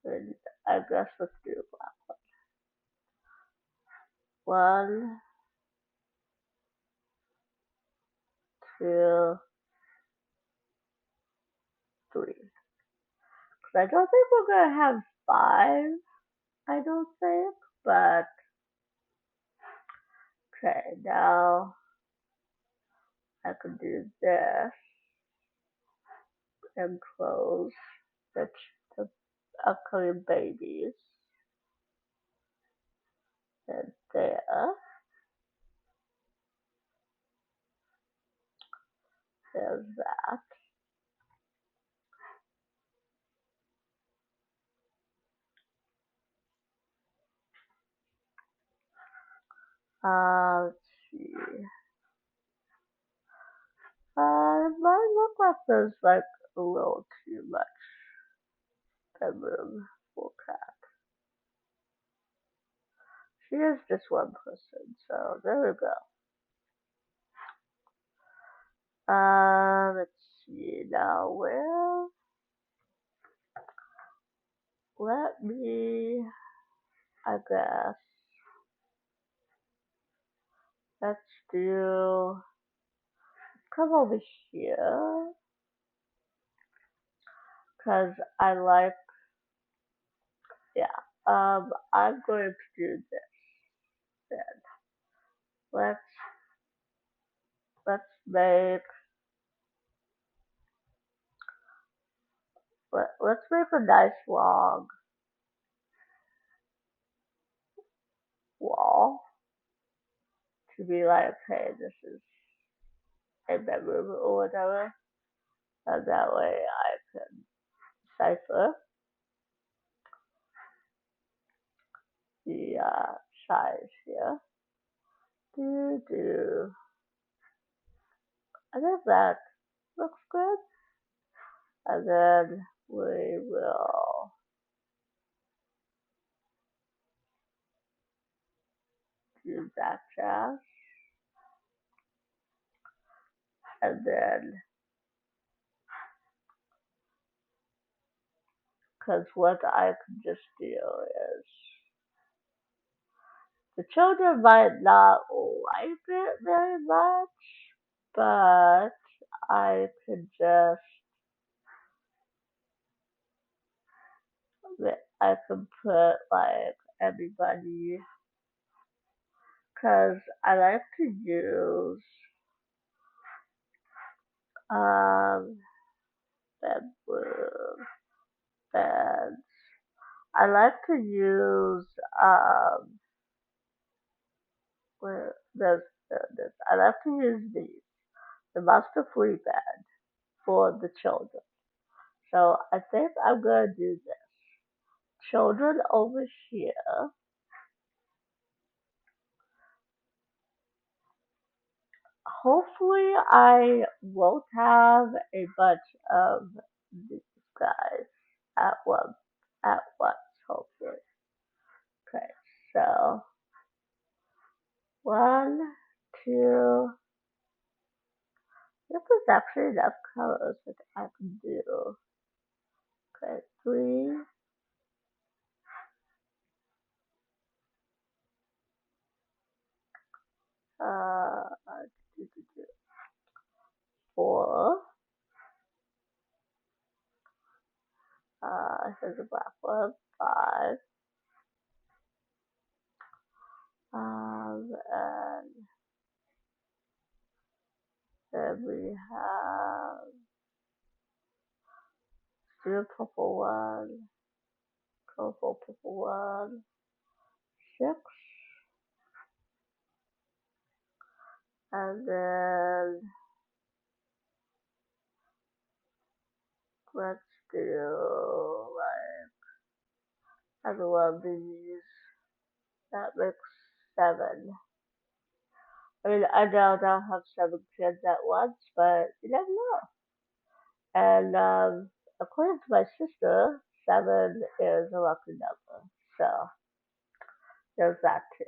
and I guess let's do one, two, three. 'Cause I don't think we're gonna have five. I don't think, but okay. Now I can do this and close the upcoming babies and there. There's that. Let's see. It might look like there's like a little too much bedroom for cat. She is just one person, so there we go. Let's see now. Well, let me. I guess let's do. Come over here, cause I like. Yeah. I'm going to do this then. Let's let's make let's make a nice long wall to be like, hey, this is a bedroom or whatever, and that way I can cipher the size here. Do do. I think that looks good. And then we will do that jazz. And then, because what I could just do is, the children might not like it very much, but I could just, I could put like everybody, because I like to use um bedroom beds. I like to use where there's I like to use these the master free bed for the children. So I think I'm gonna do this. Children over here. Hopefully I won't have a bunch of these guys at once, hopefully. Okay, so one, two, this is actually enough colors that I can do. Okay, three, uh, four, here's a black one, five, and then we have two purple one, purple one, six, and then let's do like another one of these. That makes seven. I mean, I know they'll have seven kids at once, but you never know. And according to my sister, seven is a lucky number. So there's that too.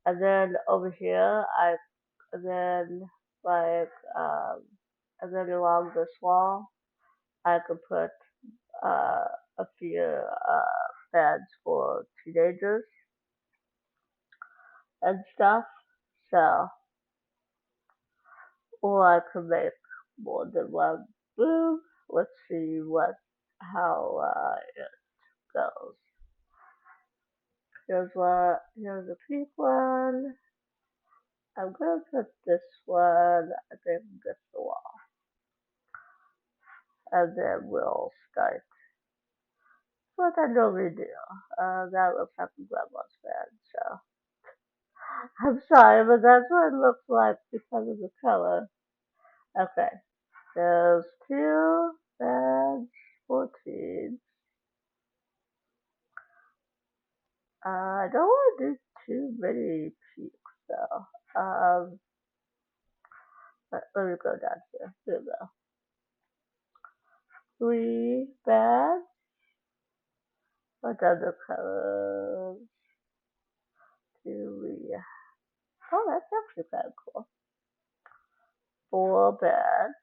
And then over here, and then like, um, and then along this wall, I could put uh, a few beds for teenagers and stuff. So, or I could make more than one room. Let's see how it goes. Here's a pink one. I'm gonna put this one, I think, against the wall. And then we'll start what I normally do. That looks like a grandma's bed, so I'm sorry, but that's what it looks like because of the color. Okay, there's two beds, 14. I don't want to do too many peaks though. Let me go down here. Here we go. Three beds. What other colors do we? Oh, that's actually kind of cool. Four beds.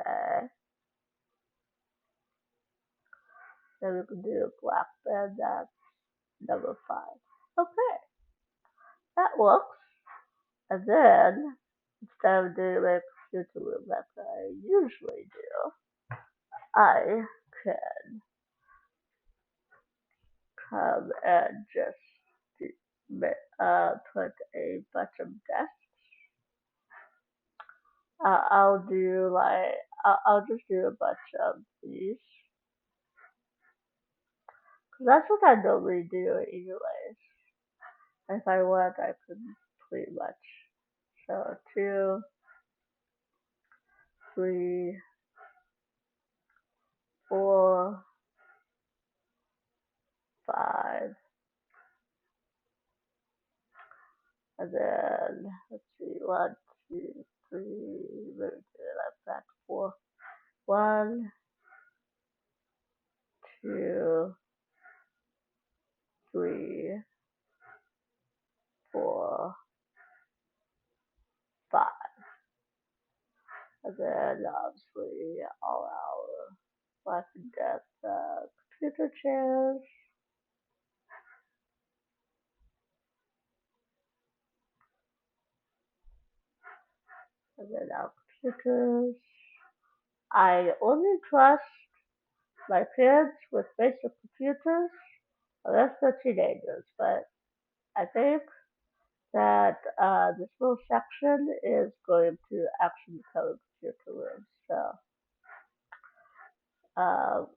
Okay. Then we can do a black bed. That's number five. Okay, that works. And then instead of doing like computer room like I usually do, I can come and just put a bunch of desks. I'll do like I'll just do a bunch of these. 'Cause that's what I normally do anyways. If I want, I could pretty much. So two, three, 4, 5, and then let's see, 1, 2, 3, maybe like that, 4, 1, 2, 3, 4, 5, and then obviously all our life and death computer chairs, and then our computers. I only trust my kids with basic computers unless they're teenagers, but I think that this little section is going to actually become a computer room. So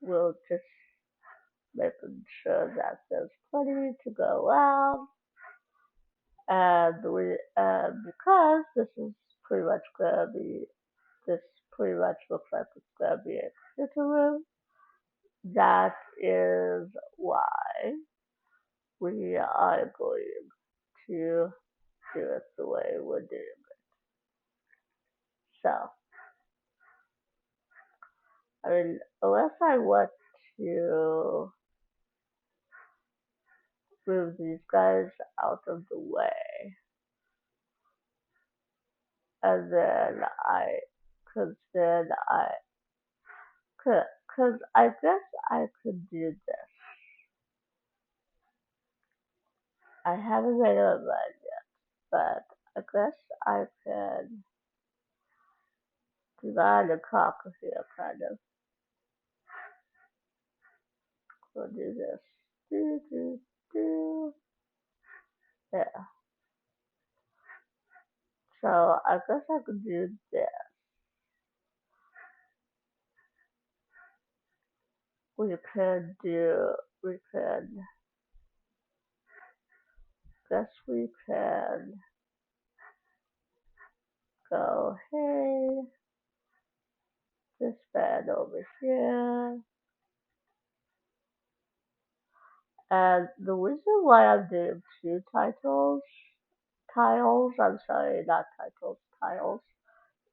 we'll just making sure that there's plenty to go around, and we because pretty much gonna be this pretty much looks like it's gonna be a computer room. That is why we are going to do it the way we're doing it. So, I mean, unless I want to move these guys out of the way, and then cause then cause I guess I could do this. I haven't made up my mind yet, but I guess I could divide a copper here, kind of. We'll do this. Do, do, do. Yeah. So I guess I could do this. We could do, we could, guess we could go, hey, this bed over here. And the reason why I'm doing two tiles, I'm sorry, not titles, tiles,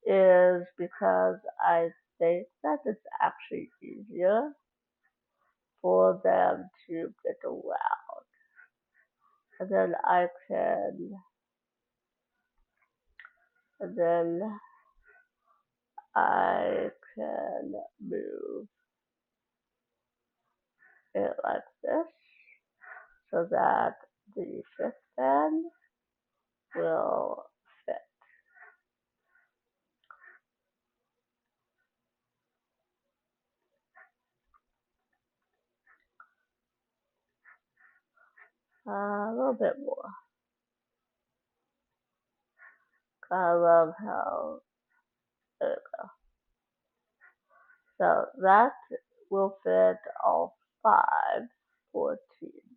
is because I think that it's actually easier for them to get around. And then and then I can move it like this so that the fifth bed will fit. A little bit more. I love how, there we go. So that will fit all 5 14s.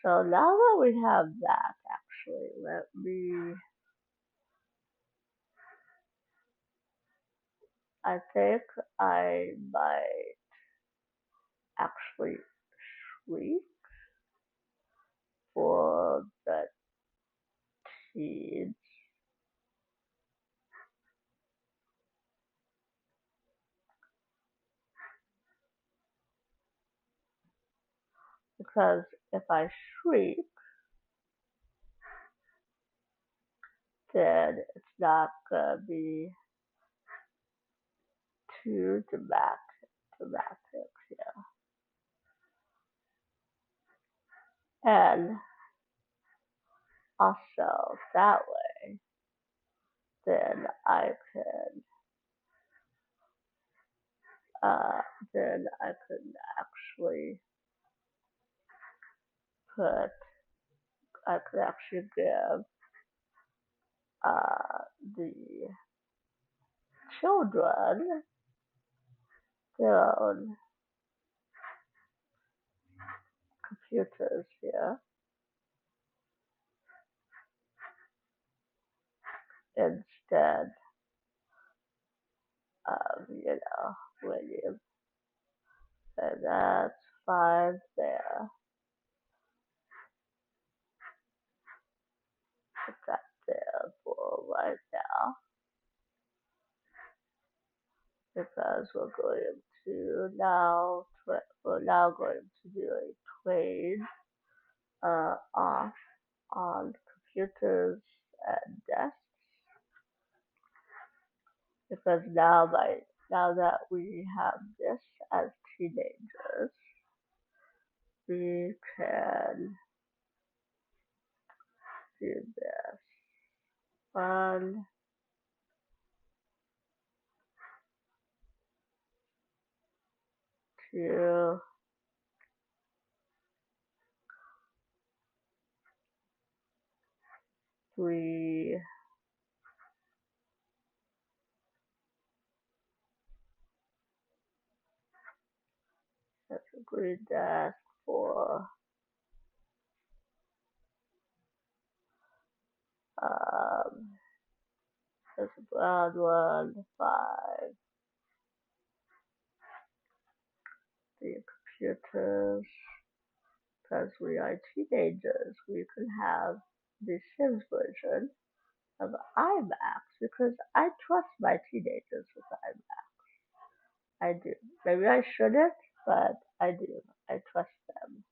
So now that we have that, actually, I think I might actually sweep for the teens because if I sweep, then it's not gonna be too dramatic here. And also that way, then I could uh, then I could actually put I could actually give uh, the children their own computers here instead William. And that's 5 there. Put that there for right now because we're now going to do a trade off on computers and desks because now that we have this as teenagers, we can do this. 1, 2, 3. That's a green desk for um. There's a brown one. 5. The computers. Because we are teenagers, we can have the Sims version of iMacs because I trust my teenagers with iMacs. I do. Maybe I shouldn't, but I do. I trust them.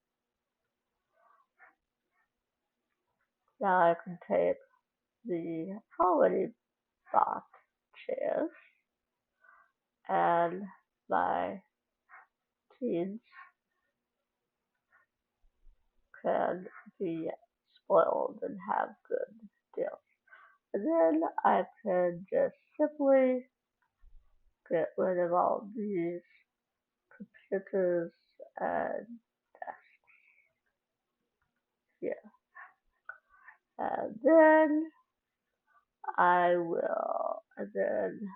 Now I can take the already bought chairs and my teens can be spoiled and have good deals. And then I can just simply get rid of all these computers and desks here. And then and then,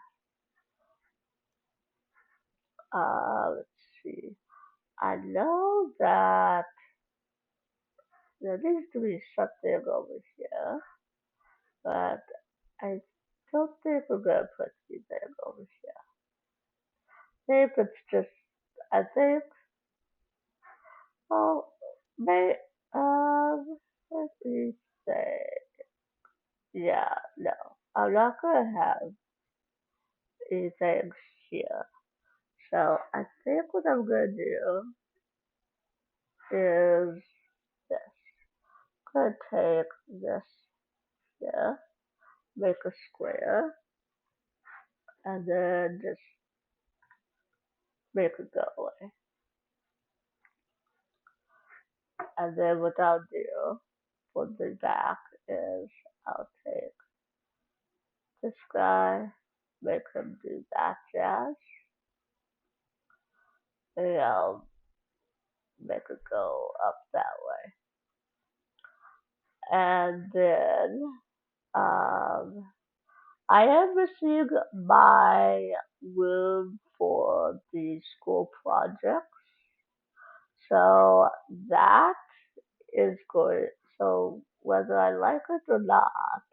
let's see. I know that there needs to be something over here, but I don't think we're going to put anything over here. I think it's just, I think, oh, may, let me say, yeah, no, I'm not going to have anything here. So I think what I'm going to do is this. I'm going to take this here, make a square, and then just make it go away. And then what I'll do for the back is I'll take this guy, make him do that jazz, and I'll make it go up that way. And then I have received my room for the school projects. So that is good. So whether I like it or not,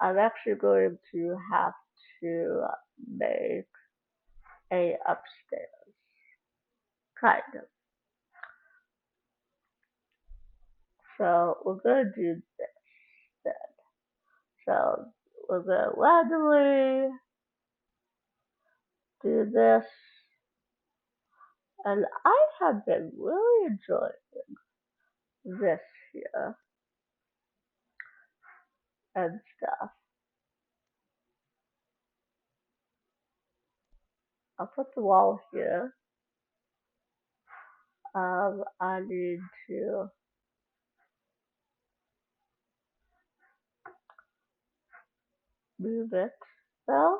I'm actually going to have to make a upstairs, kind of. So we're going to do this then. So we're going to randomly do this. And I have been really enjoying this here and stuff. I'll put the wall here. I need to move it though.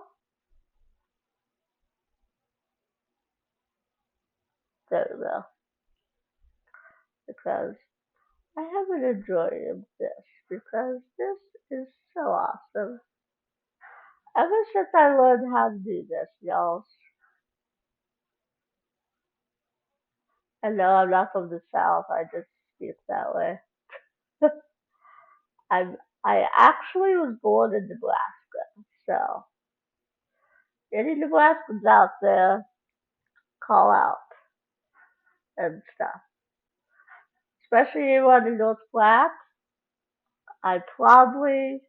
There we go. Because I have been enjoying this because this is so awesome. Ever since I learned how to do this, y'all. And no, I'm not from the South. I just speak that way. I actually was born in Nebraska, so Any Nebraskans out there, call out and stuff. Especially anyone in those flats, I probably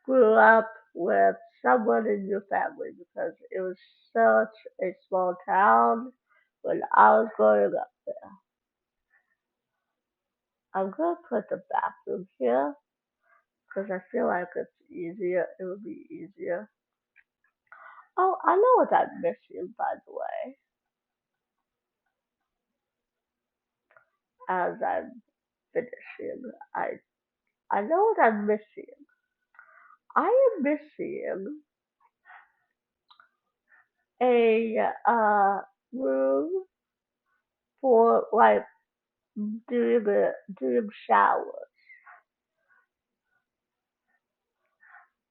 grew up with someone in your family because it was such a small town when I was growing up there. I'm gonna put the bathroom here because I feel like it's easier. It would be easier. Oh, I know what I'm missing, by the way, as I'm finishing. I know what I'm missing. I am missing a room for like doing showers.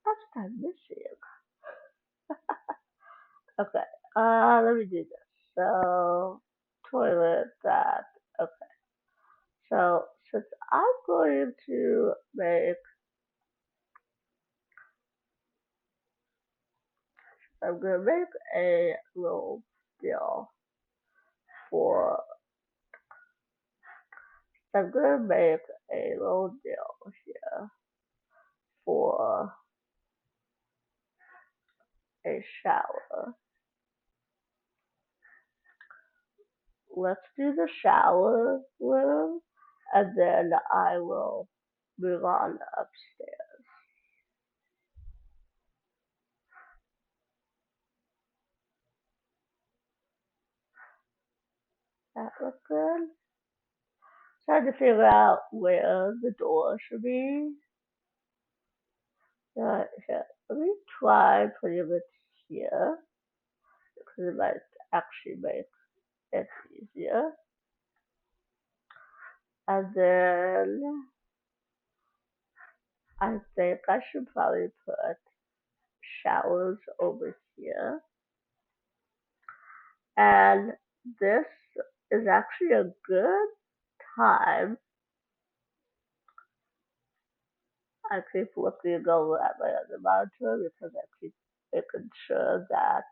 That's what I'm missing. Okay. Let me do this. So toilet that. Okay. So since I'm gonna make a little deal for I'm gonna make a little deal here for a shower. Let's do the shower room, and then I will move on upstairs. That look good? Trying to figure out where the door should be. Here. Let me try putting it here because it might actually make it easier. And then I think I should probably put showers over here. And this is actually a good time. I keep looking over at my other monitor because I keep making sure that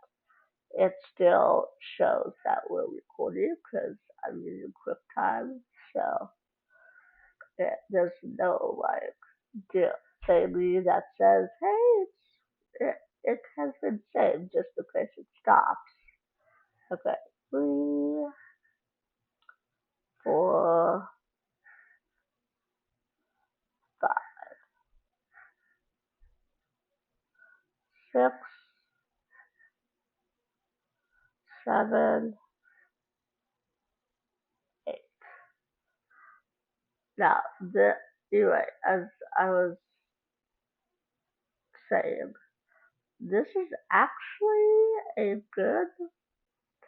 it still shows that we're recording because I'm using QuickTime. So there's no like thingy that says, hey, it has been saved just in case it stops. Okay, 3, 4, 5, 6, 7, 8. Now, anyway, as I was saying, this is actually a good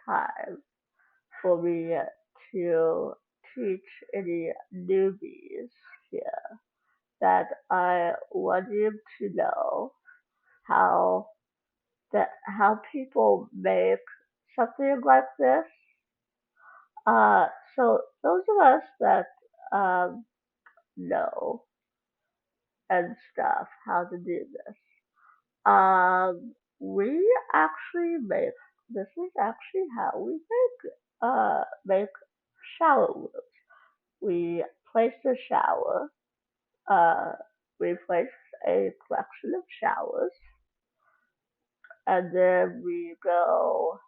time for me to teach any newbies here that I want you to know how how people make something like this. Uh, so those of us that um, know and stuff how to do this, we actually make this is actually how we make shower rooms. We place the shower. Uh, we place a collection of showers, and then we go,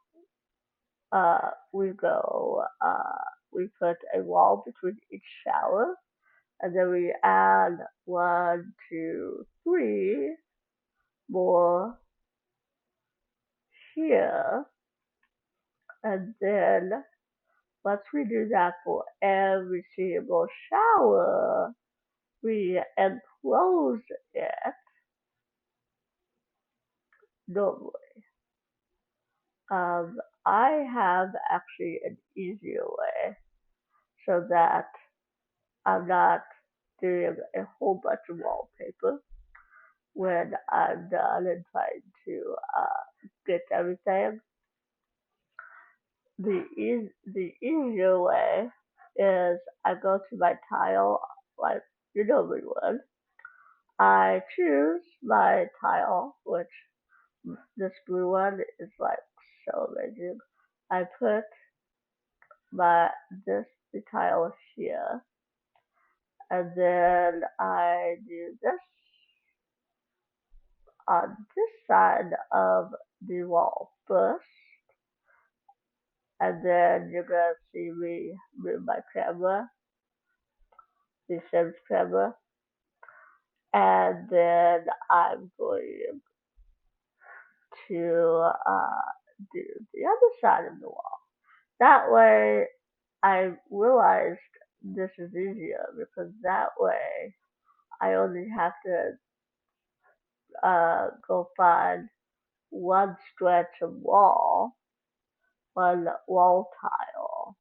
we put a wall between each shower, and then we add 1, 2, 3 more here, and then once we do that for every single shower, we enclose it normally. I have actually an easier way so that I'm not doing a whole bunch of wallpaper when I'm done and trying to get everything. The easier way is I go to my tile like you normally would. I choose my tile, which this blue one is like so amazing. I put my this the tile here, and then I do this on this side of the wall first, and then you're gonna see me move my camera, the Sims camera, and then I'm going to do the other side of the wall. That way, I realized this is easier because that way I only have to go find one stretch of wall, one wall tile,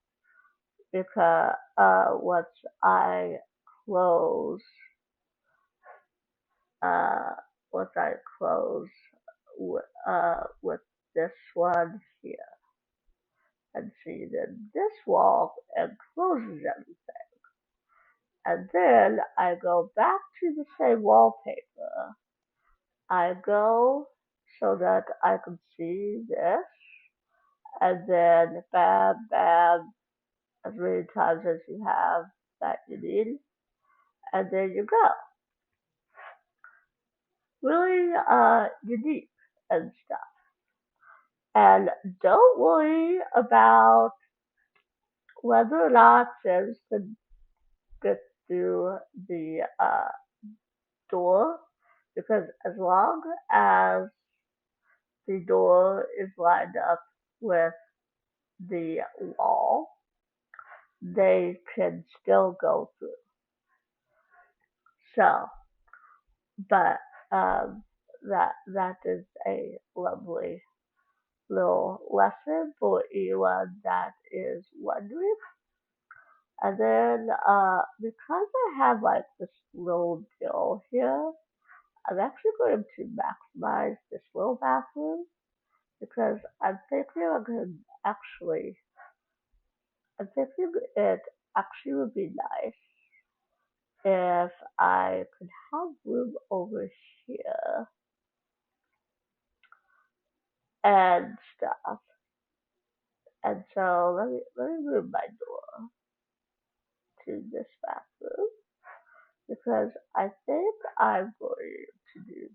because once I close, uh, once I close with this one here, and see that this wall encloses everything. And then I go back to the same wallpaper. I go so that I can see this, and then bam, bam, as many times as you have that you need, and there you go. Really unique and stuff. And don't worry about whether or not Sims can get through the door, because as long as the door is lined up with the wall, they can still go through. So, but um, that is a lovely little lesson for anyone that is wondering. And then because I have like this little deal here, I'm actually going to maximize this little bathroom because I'm thinking I could actually, I'm thinking it actually would be nice if I could have room over here and stuff. And so let me move my door to this bathroom because I think I'm going to do.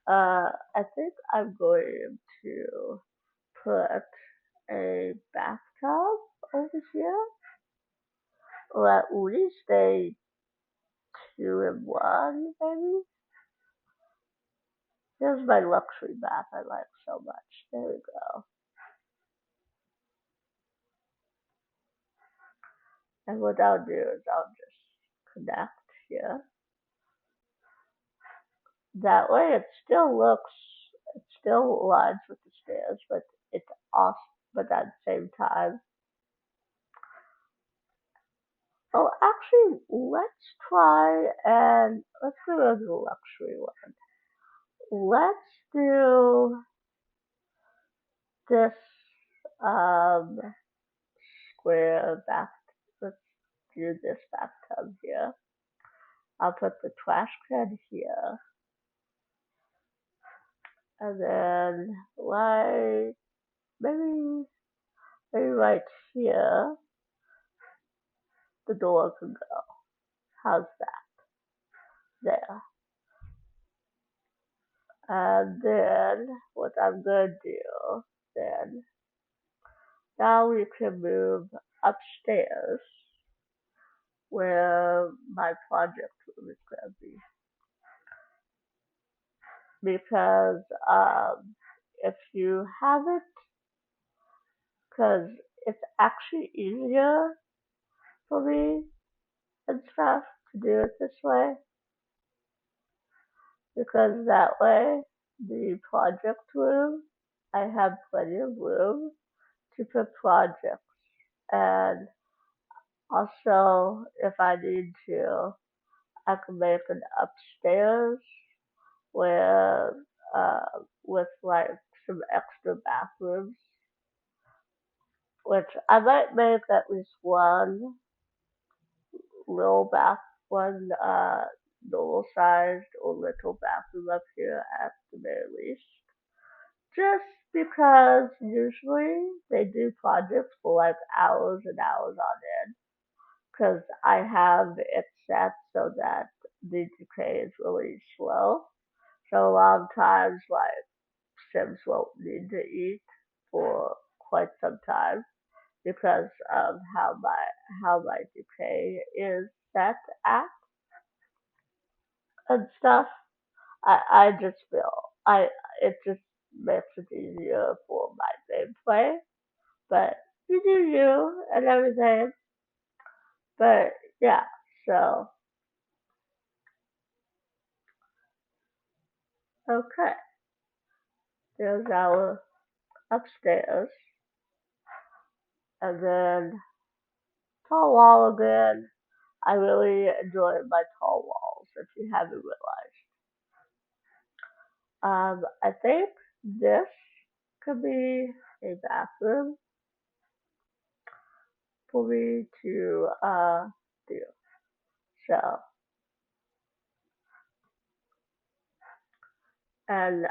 I think I'm going to put a bathtub over here, or at least a two in one, maybe. Here's my luxury bath I like so much. There we go. And what I'll do is I'll just connect here. That way it still aligns with the stairs, but it's off, but at the same time. Oh, actually, let's try and let's go to the luxury one. Let's do this um square bath. Let's do this bathtub here. I'll put the trash can here, and then like maybe right here, the door can go. How's that? There. And then what I'm gonna do then, now we can move upstairs where my project room is gonna be. Because if you have it, because it's actually easier for me and stuff to do it this way, because that way the project room, I have plenty of room to put projects. And also, if I need to, I can make an upstairs where, with like some extra bathrooms, which I might make at least one little bath, one normal sized or little bathroom up here at the very least. Just because usually they do projects for like hours and hours on end. Because I have it set so that the decay is really slow. So a lot of times, like Sims won't need to eat for quite some time because of how my decay is set at and stuff. I just feel I it just makes it easier for my gameplay. But you do you and everything. But yeah, so okay. There's our upstairs. And then tall wall again. I really enjoy my tall walls, if you haven't realized. I think this could be a bathroom for me to do. So, and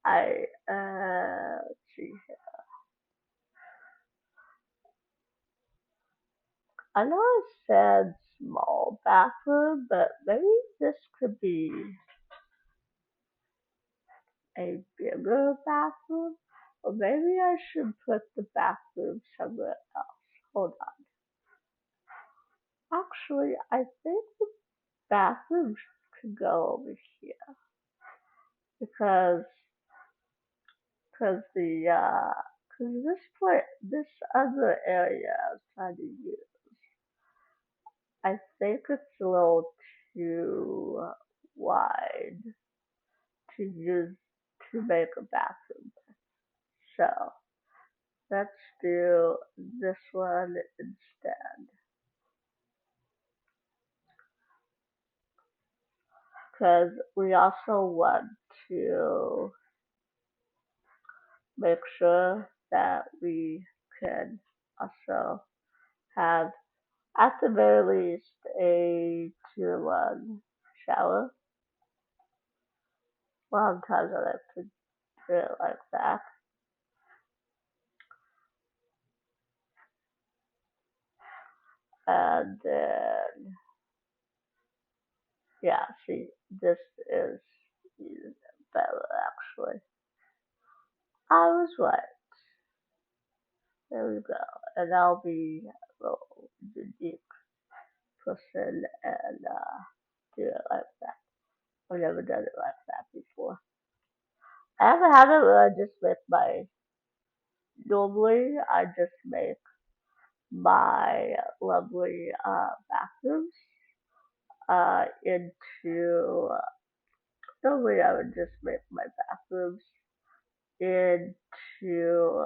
I let's see. I know I said small bathroom, but maybe this could be a bigger bathroom, or maybe I should put the bathroom somewhere else. Hold on. Actually, I think the bathroom could go over here because because the because this other area I was trying to use, I think it's a little too wide to use to make a bathroom. So let's do this one instead. Because we also want to make sure that we can also have, at the very least, a 2-in-1 shower. A lot of times I like to do it like that. And then, yeah, see, this is even better actually. I was right. There we go. And I'll be a little unique person and do it like that. I've never done it like that before. I haven't had it where I just make my, normally I just make my lovely bathrooms into, normally I would just make my bathrooms into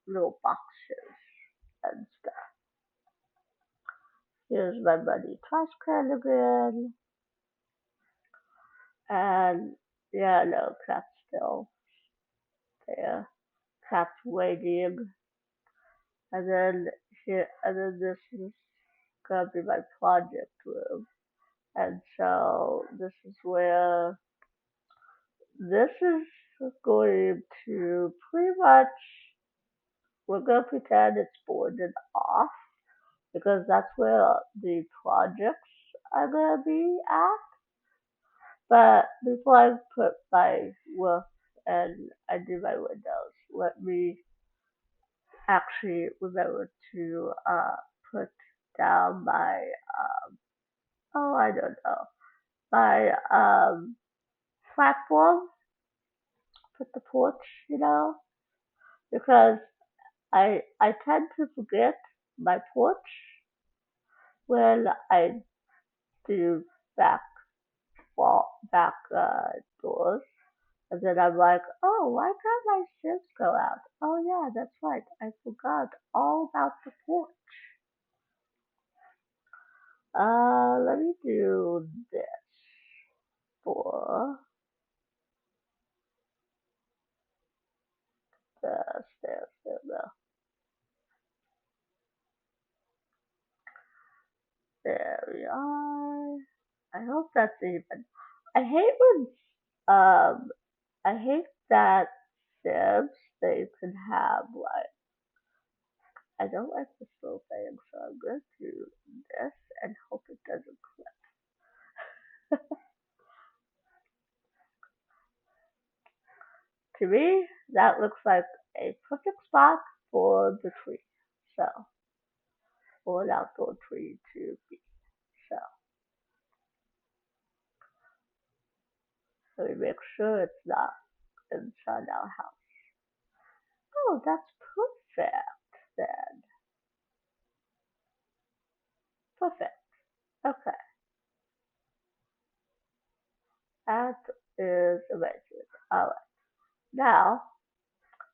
little boxes and stuff. Here's my buddy trash can again. And yeah, no, cat's still there. Cat's waiting. And then here, and then this is gonna be my project room. And so this is going to pretty much, we're gonna pretend it's boarded off because that's where the projects are gonna be at. But before I put my roof and I do my windows, let me actually remember to put down my oh, I don't know, my platform, put the porch, because I tend to forget my porch when I do back back doors. And then I'm like, oh, why can't my shifts go out? Oh yeah, that's right. I forgot all about the porch. Let me do this for the stairs. There we go. There we are. I hope that's even. I hate when um I hate that Sims they can have like I don't like this little thing, so I'm gonna do this and hope it doesn't clip. To me, that looks like a perfect spot for the tree. So for an outdoor tree to be. So let me make sure it's not inside our house. Oh, that's perfect then. Perfect. Okay. That is amazing. Alright. Now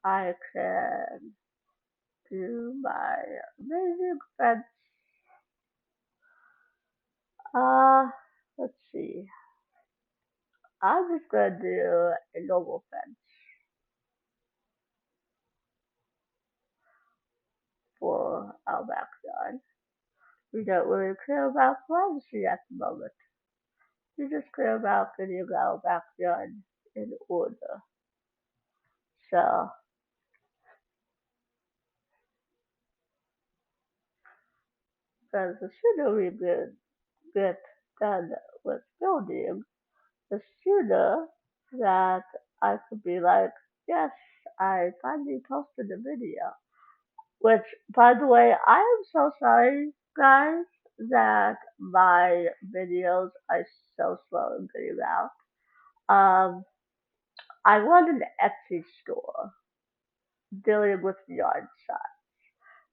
I can do my amazing fence. Uh, let's see. I'm just gonna do a normal fence for our backyard. We don't really care about privacy at the moment. We just care about getting our backyard in order. So, because the sooner we get done with building, the sooner that I could be like, yes, I finally posted a video. Which, by the way, I am so sorry, guys, that my videos are so slow in getting out. Um, I run an Etsy store dealing with yard signs.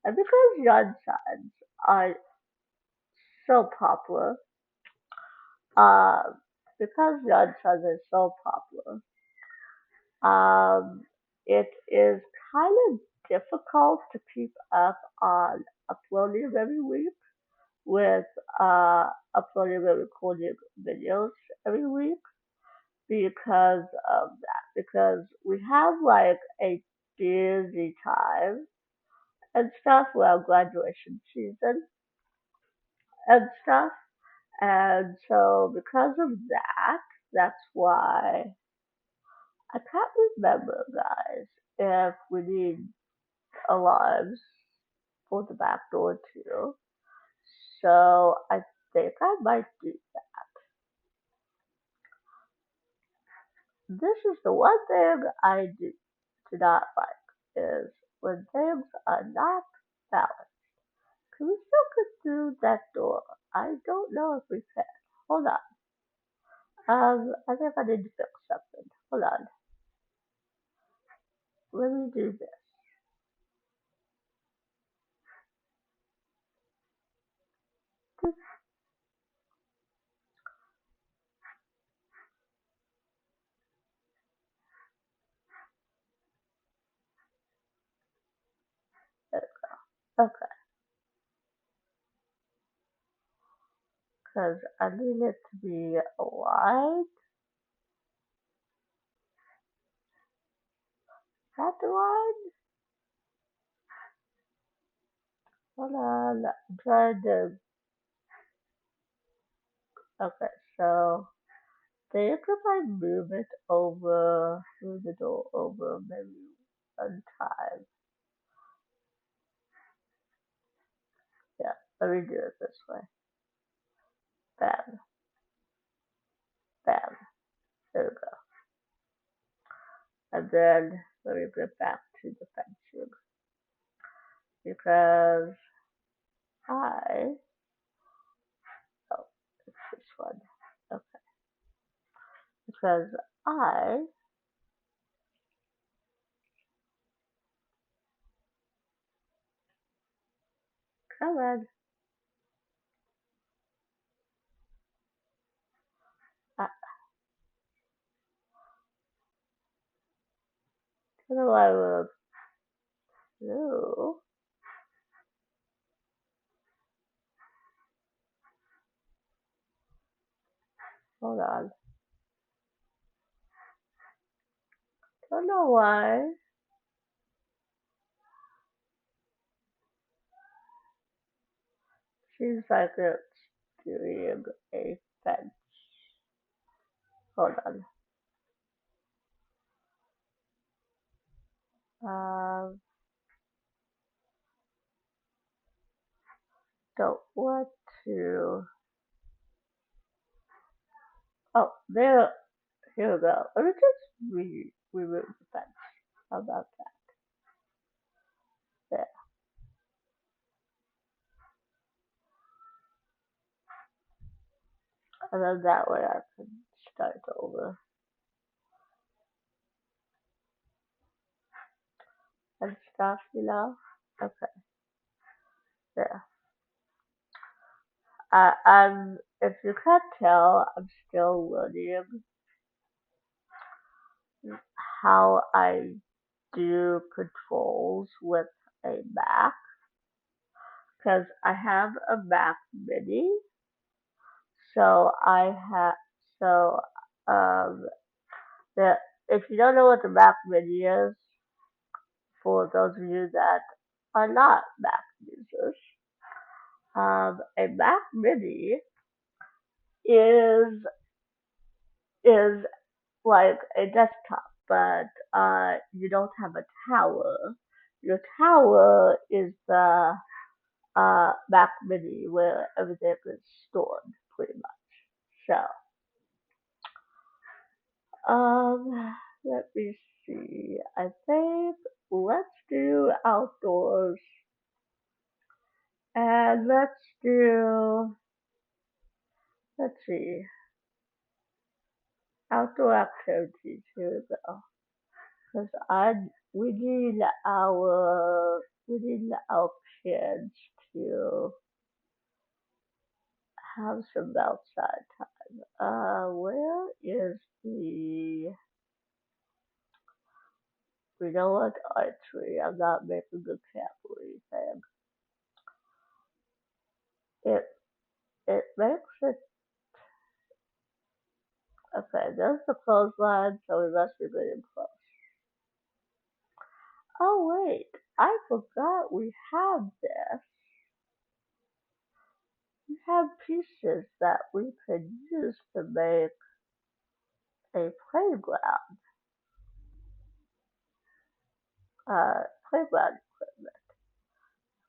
And because yard signs are so popular, uh, because yard signs are so popular, um, it is kind of difficult to keep up on uploading every week with uploading and recording videos every week because of that. Because we have like a busy time and stuff, well, graduation season and stuff. And so because of that, that's why I can't remember, guys, if we need alarms for the back door too. So I think I might do this is the one thing I do not like is when things are not balanced. Can we still get through that door? I don't know if we can. Hold on. I think I need to fix something. Hold on. Let me do this. Okay, because I need it to be wide. Is that the wide? Hold on. I'm trying to. Okay, so think if I move it over, move the door over maybe one time. Yeah, let me do it this way. Bam, bam. There we go. And then let me get back to the fencing because I, oh, it's this one. Okay, because I, come on, I don't know what I will do. Hold on. Don't know why. Seems like it's doing a thing. fence. Hold on. Um, don't want to. Oh, there. Here we go. Let me just remove the fence. How about that? There. And then that way I can start over and stuff, Okay, there. If you can't tell, I'm still learning how I do controls with a Mac because I have a Mac Mini. So so um the if you don't know what the Mac Mini is, for those of you that are not Mac users, a Mac Mini is is like a desktop, but you don't have a tower. Your tower is the Mac Mini where everything is stored, pretty much. So, let me see. I think let's do outdoors and let's see, outdoor activities. Here we go. Cause we need our kids to have some outside time. Where is we know what archery? I'm not making the cavalry thing. It it makes it okay. There's the clothesline, so we must be getting close. Oh wait, I forgot we have this. We have pieces that we could use to make a playground. Playground equipment.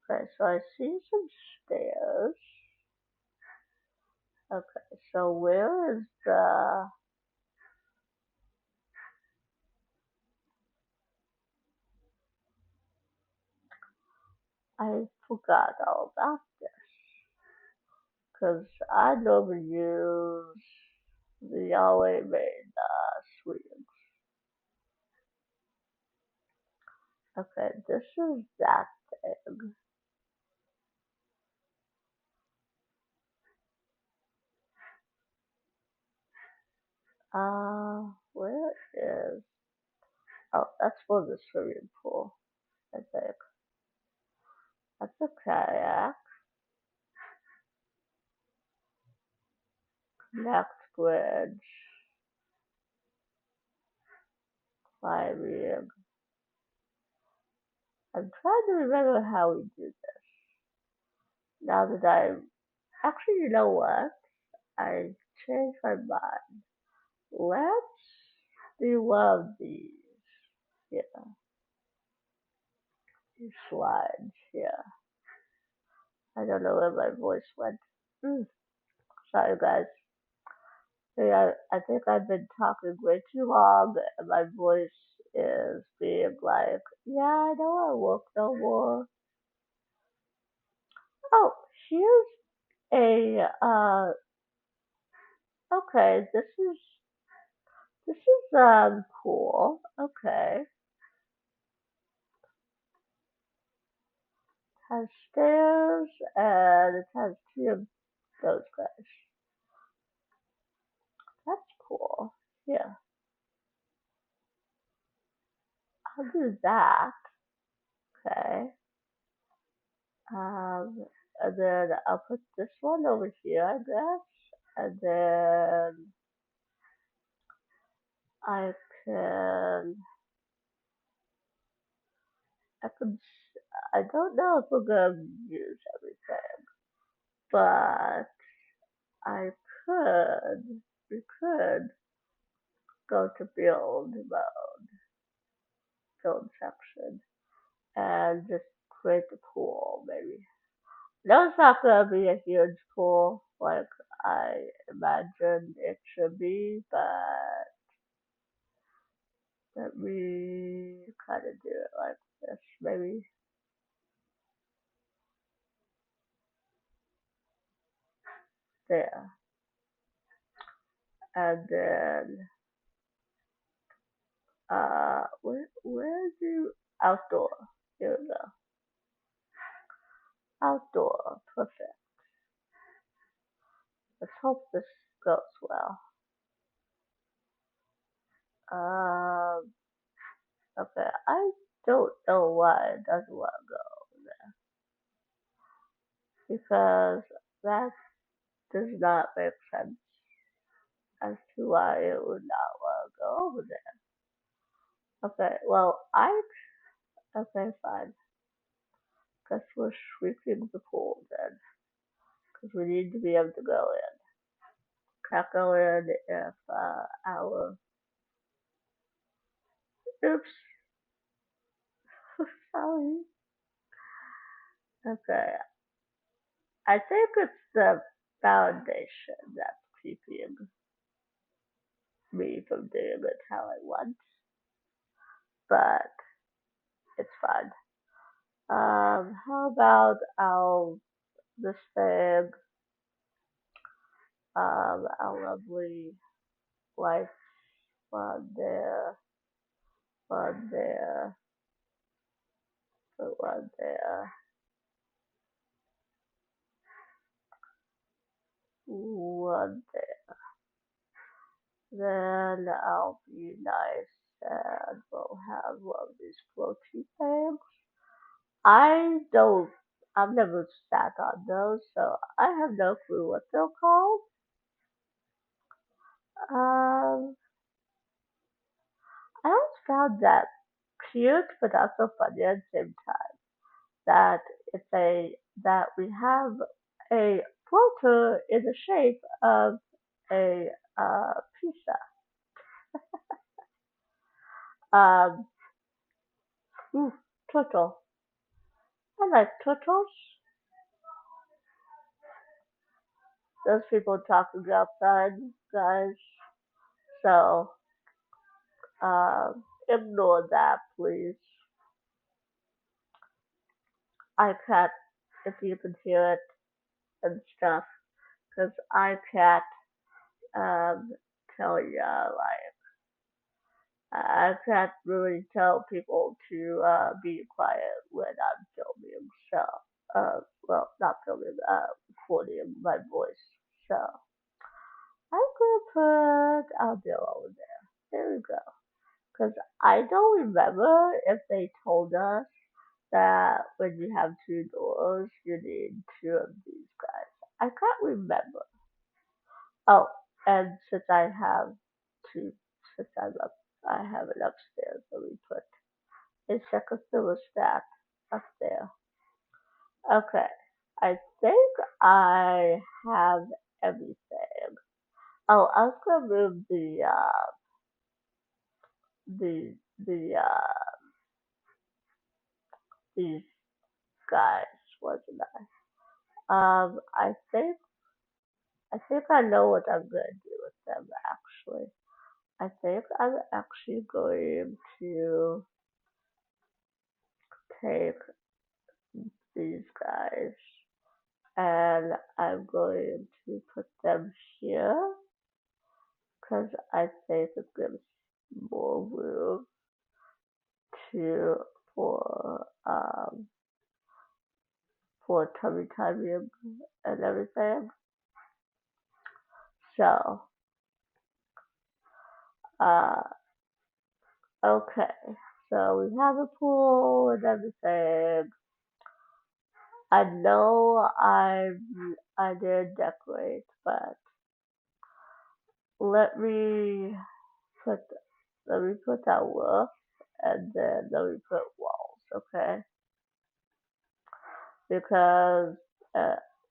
Okay, so I see some stairs. Okay, so where is the? I forgot all about this because I never use the Yahweh made swings. Okay, this is that thing. Where is? Oh, that's for the swimming pool. I think that's a kayak. Next bridge, climbing. I'm trying to remember how we do this. Now that actually, you know what? I changed my mind. Let's do one of these. Yeah, these slides. Yeah. I don't know where my voice went. Mm, sorry, guys. Yeah, I think I've been talking way too long, and my voice is being like, yeah, I don't want to work no more. Oh, here's a okay, this is cool. Okay. It has stairs and it has two of those guys. That's cool. Yeah, I'll do that. Okay. Um and then I'll put this one over here, I guess. And then I can I can I don't know if we're gonna use everything, but I could we could go to build section and just create a pool maybe. No, it's not gonna be a huge pool like I imagined it should be, but let me kind of do it like this, maybe there, and then where do outdoor? Here we go, outdoor, perfect. Let's hope this goes well. Um, okay, I don't know why it doesn't want to go there because that does not make sense as to why it would not want to go over there. Okay, well, okay, fine. Guess we're shrinking the pool then, because we need to be able to go in. Can't go in if our, oops, sorry. Okay, I think it's the foundation that's keeping me from doing it how I want, but it's fine. How about this thing, our lovely life one there, one there, put one there, one there. Then I'll be nice and we'll have one of these floaty things. I don't, I've never sat on those, so I have no clue what they're called. Um, I always found that cute, but also funny at the same time. That it's that we have a floater in the shape of a pizza. Um, ooh, turtle. I like turtles. Those people talking outside, guys. So, ignore that, please. I can't, if you can hear it and stuff, because I can't tell ya, like, I can't really tell people to be quiet when I'm filming, so, well, not filming, recording my voice. So, I'm gonna put our bill over there. There we go. Because I don't remember if they told us that when you have two doors, you need two of these guys. I can't remember. Oh, and since I have two, since I have it upstairs, let me put a second thermostat up there. Okay, I think I have everything. Oh, I was gonna move the these guys, wasn't I? I think I know what I'm gonna do with them actually. I think I'm actually going to take these guys and I'm going to put them here because I think it gives more room to for tummy time and everything. So uh okay. So we have a pool and everything. I know I did decorate, but let me put let me put that roof and then let me put walls, okay? Because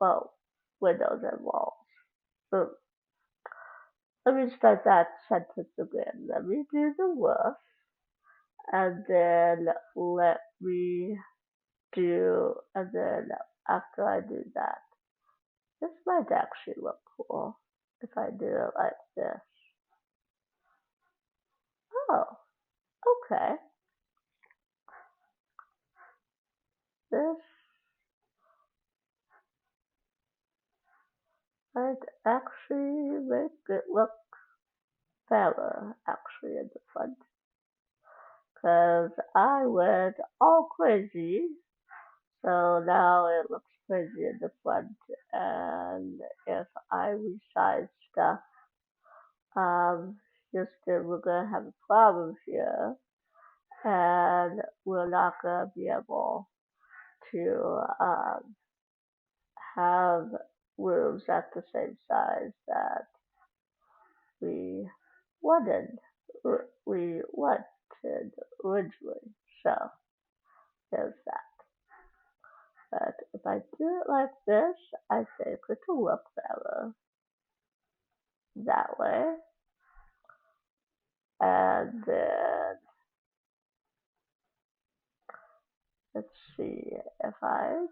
well, windows and walls. Boom. Let me start that sentence again. Let me do the woof, and then let me and then after I do that, this might actually look cool if I do it like this. Oh, okay. This might actually make it look better, actually, in the front. Because I went all crazy, so now it looks crazy in the front. And if I resize stuff, um, Houston, we're gonna have a problem here, and we're not gonna be able to have rooms at the same size that we wanted. We wanted originally. So there's that. But if I do it like this, I think it'll look better that way. And then let's see if I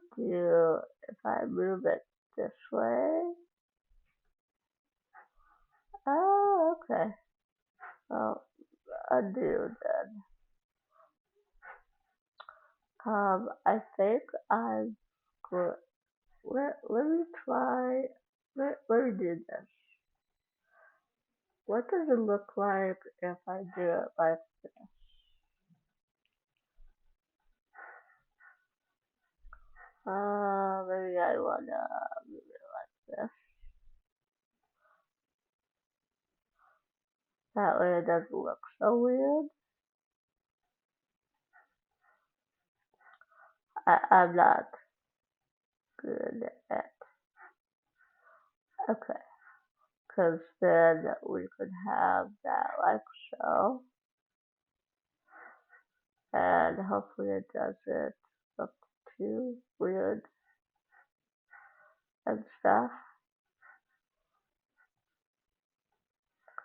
move it this way. Oh, okay. Well, undo then. I think I'm good. Let me try. Let me do this. What does it look like if I do it like this? Maybe I wanna move it like this. That way it doesn't look so weird. I'm not good at. Okay, because then we could have that like so, and hopefully it doesn't look too weird and stuff.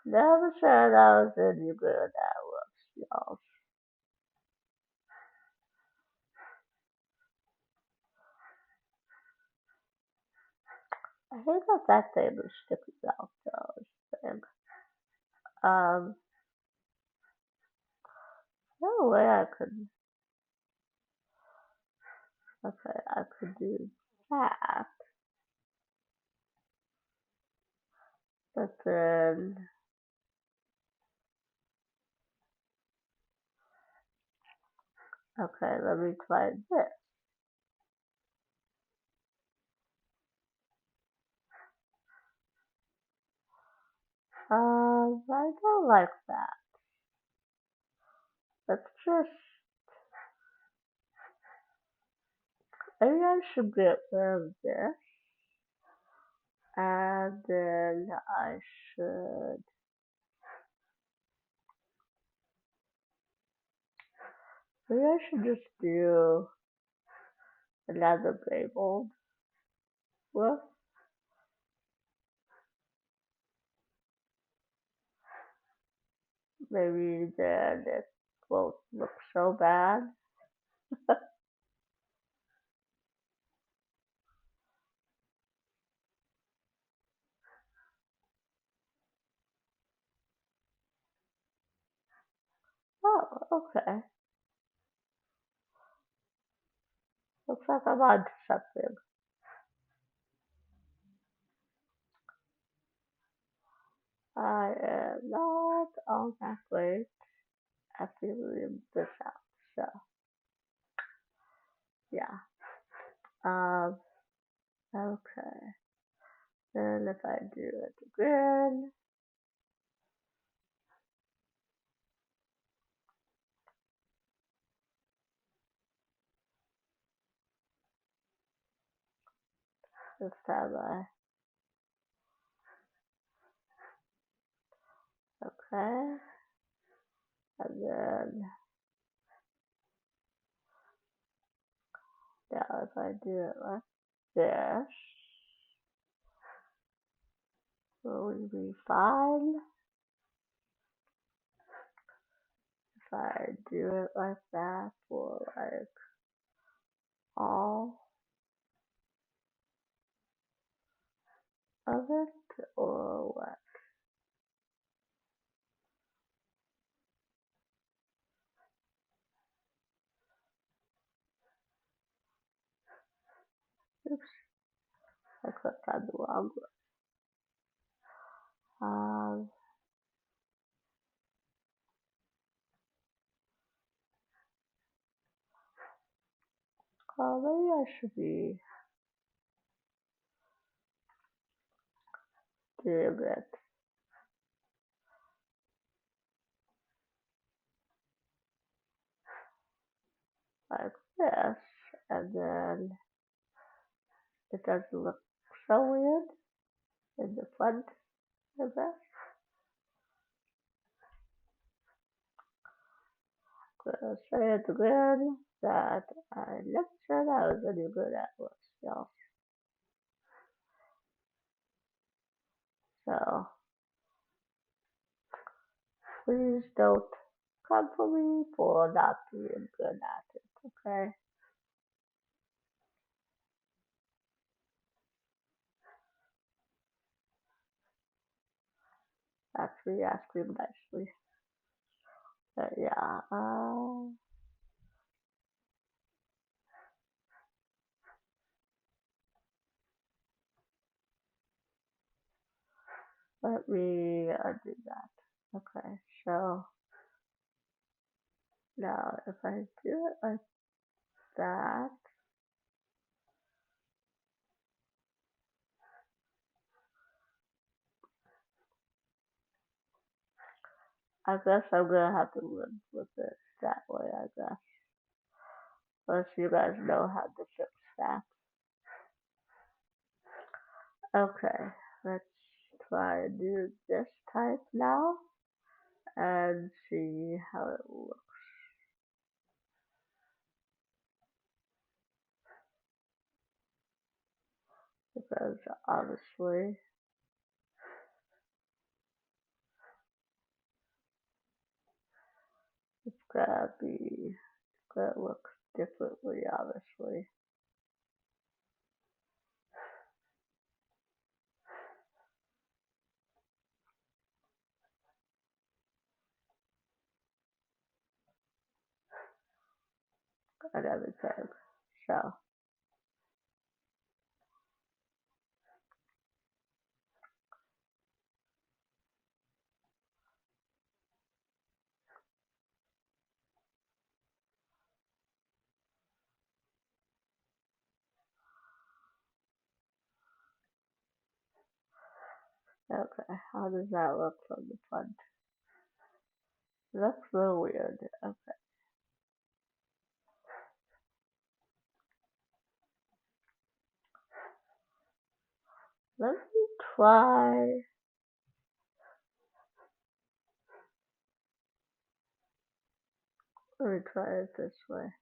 Never said I was any good at looks, y'all. I think that thing is sticking out though. Thing. Um, no way I could. Okay, I could do that, but then okay, let me try this. I don't like that. Let's just. Maybe I should get rid of this, and then I should. Maybe I should just do another labeled roof. Maybe then it won't look so bad. Oh, okay. Looks like I'm on to something. I am not all that great at figuring this out. So, yeah. Um, okay. Then if I do it again, this time okay. And then, now if I do it like this, Will we be fine if I do it like that for like all of it or what? Oops, I clicked on the wrong one. Well, maybe I should be doing it like this, and then it doesn't look so weird in the front of it. Gonna say it again that I'm not sure that I was any good at what still. So please don't come for me for not being good at it, okay? Actually, ask him nicely. But yeah, let me undo that. Okay, so now if I do it like that, I guess I'm gonna have to live with it that way, I guess. Unless you guys know how to fix that. Okay, let's try and do this type now and see how it looks. Because honestly, it's gonna look differently, honestly. And everything. So, okay, how does that look from the front? It looks real weird. Okay, let me try. Let me try it this way.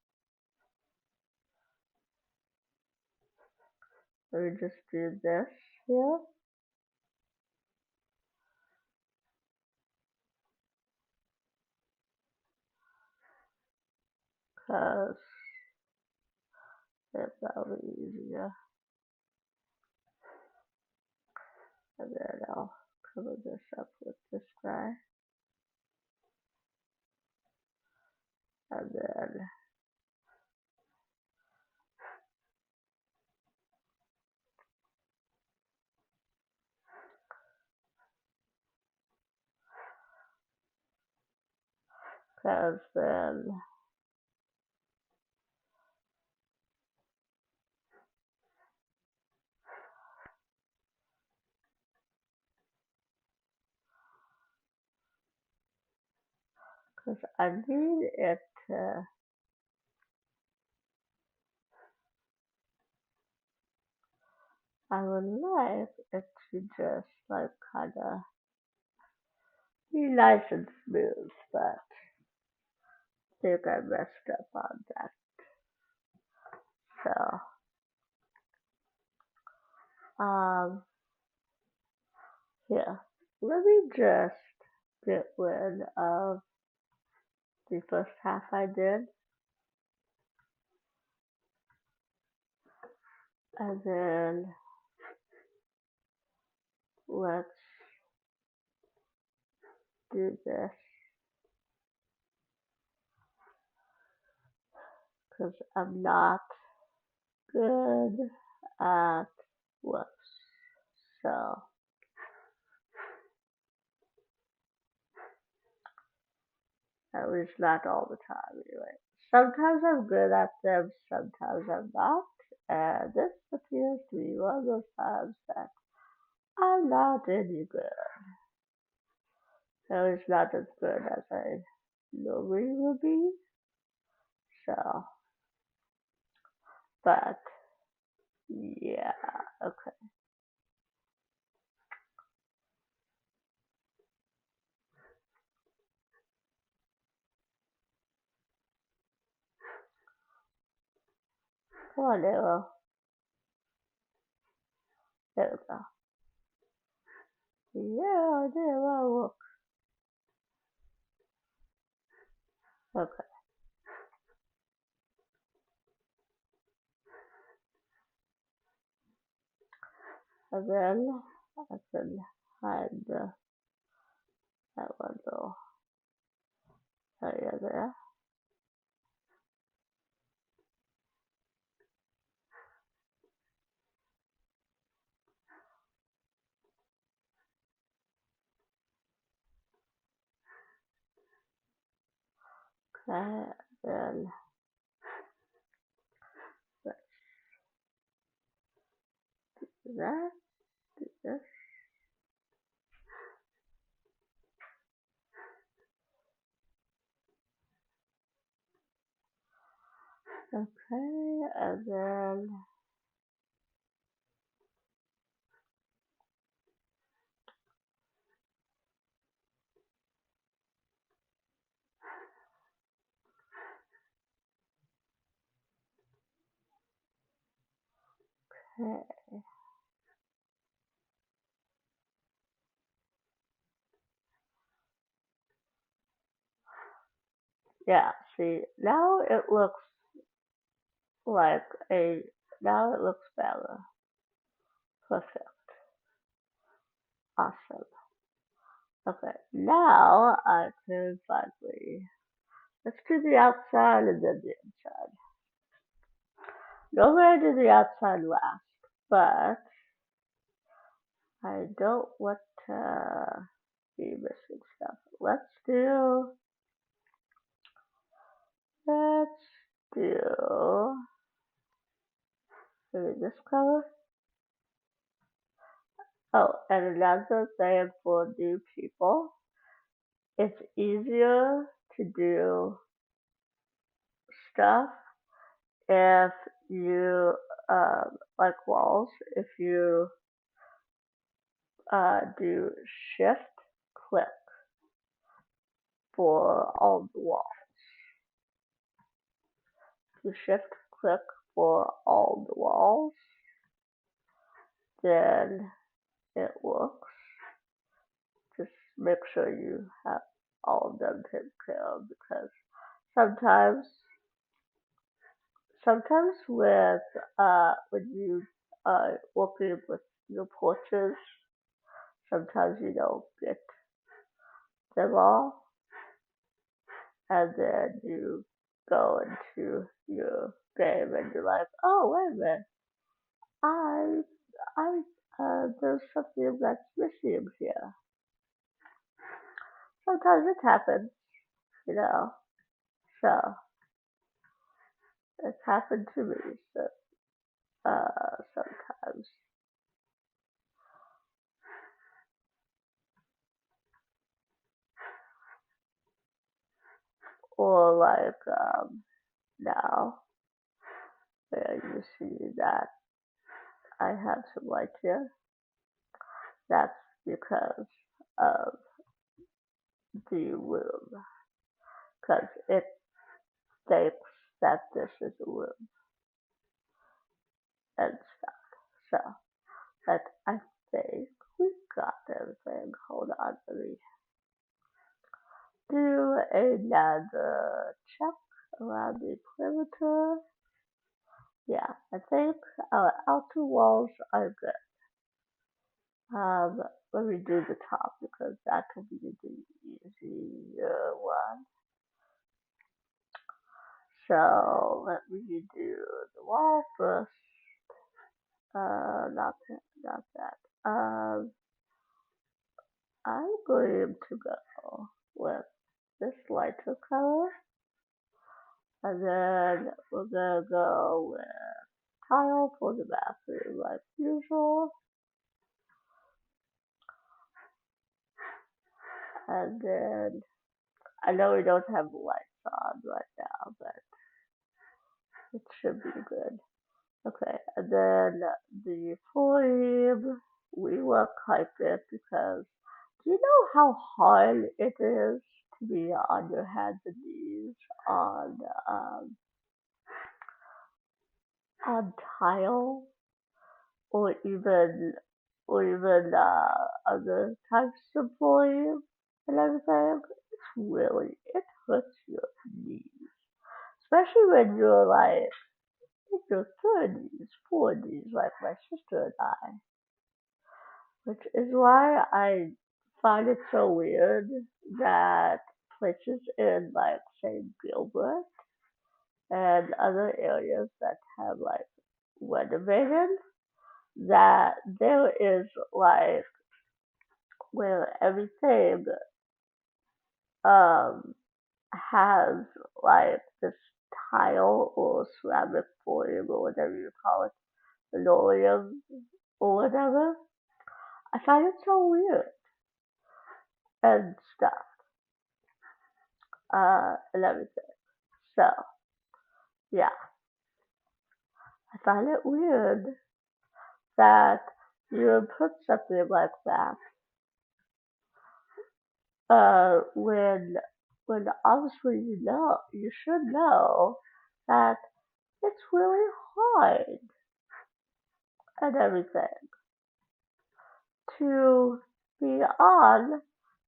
Let me just do this here. Because it's probably easier. And then I'll cover this up with this guy. And then, because then, because I need it to, I would like it to just like kind of be nice and smooth, but I think I messed up on that. So, um, Here, let me just get rid of the first half I did, and then let's do this because I'm not good at whoops. So, at least not all the time anyway. Sometimes I'm good at them, sometimes I'm not. And this appears to be one of those times that I'm not any good. So it's not as good as I normally would be. So, but yeah, okay. Come on, Nero. There we go. Yeah, Nero. Okay, and then I can hide that one little area there. Okay, then let's do that. Do this. Okay, and then okay. Yeah, see, now it looks like a, now it looks better. Perfect. Awesome. Okay, now I can finally, let's do the outside and then the inside. Normally I do the outside last, but I don't want to be missing stuff. Let's do, maybe this color. Oh, and another thing for new people, it's easier to do stuff if you, like walls, if you do shift click for all the walls. You shift click for all the walls, then it looks. Just make sure you have all of them taken care of because sometimes sometimes with when you are working with your portraits, sometimes you don't get them all, and then you go into your game and you're like, oh wait a minute, I I there's something that's missing here. Sometimes it happens, you know. So it's happened to me so, sometimes. Or like now where you see that I have some light here. That's because of the room. Because it thinks that this is a room and stuff. So but I think we got everything. Hold on, let me do another check around the perimeter. Yeah, I think our outer walls are good. Let me do the top because that will be the easier one. So let me do the wall first. Not that. I'm going to go with this lighter color, and then we're gonna go with tile for the bathroom like usual, and then I know we don't have lights on right now, but it should be good. Okay, and then the flame, we will pipe it because do you know how hard it is to be on your hands and knees on um, on tile or even other types of flame and everything? It hurts your knees, especially when you're like in your 30s, 40s, like my sister and I. Which is why I find it so weird that places in like say Gilbert and other areas that have like renovated that there is like where everything um has like this tile or ceramic foil or whatever you call it, linoleum or whatever. I find it so weird and stuff, and everything. So yeah, I find it weird that you would put something like that when obviously you should know that it's really hard and everything to be on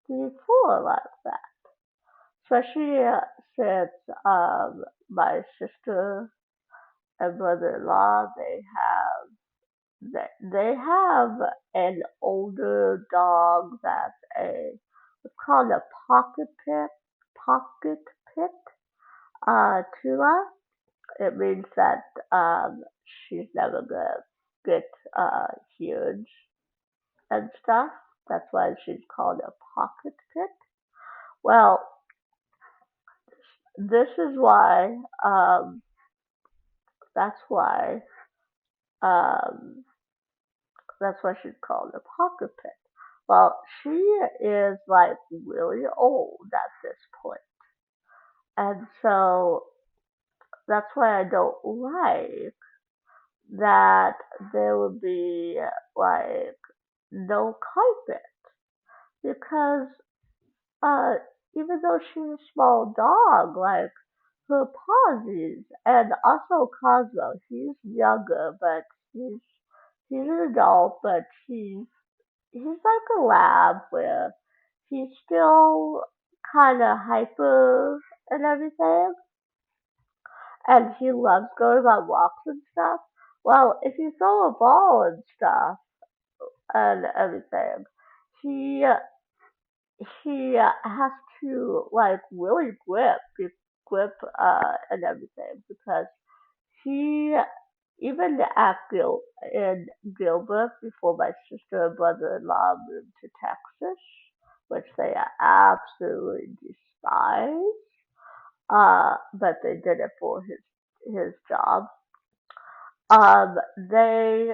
the floor like that. Especially since my sister and brother-in-law they have an older dog that's it's called a pocket pit Tula. It means that she's never gonna get huge and stuff. That's why she's called a pocket pit. Well, this is why that's why um that's why she's called a pocket pit. Well, she is like really old at this point, and so that's why I don't like that there would be like no carpet because uh even though she's a small dog, like her paws and also Cosmo, he's younger, but he's he's an adult, but he's like a lab where he's still kind of hyper and everything, and he loves going on walks and stuff. Well, if you throw a ball and stuff and everything, he has to like really grip and everything because he even at in Gilbert before my sister and brother-in-law moved to Texas, which they absolutely despise. But they did it for his job. They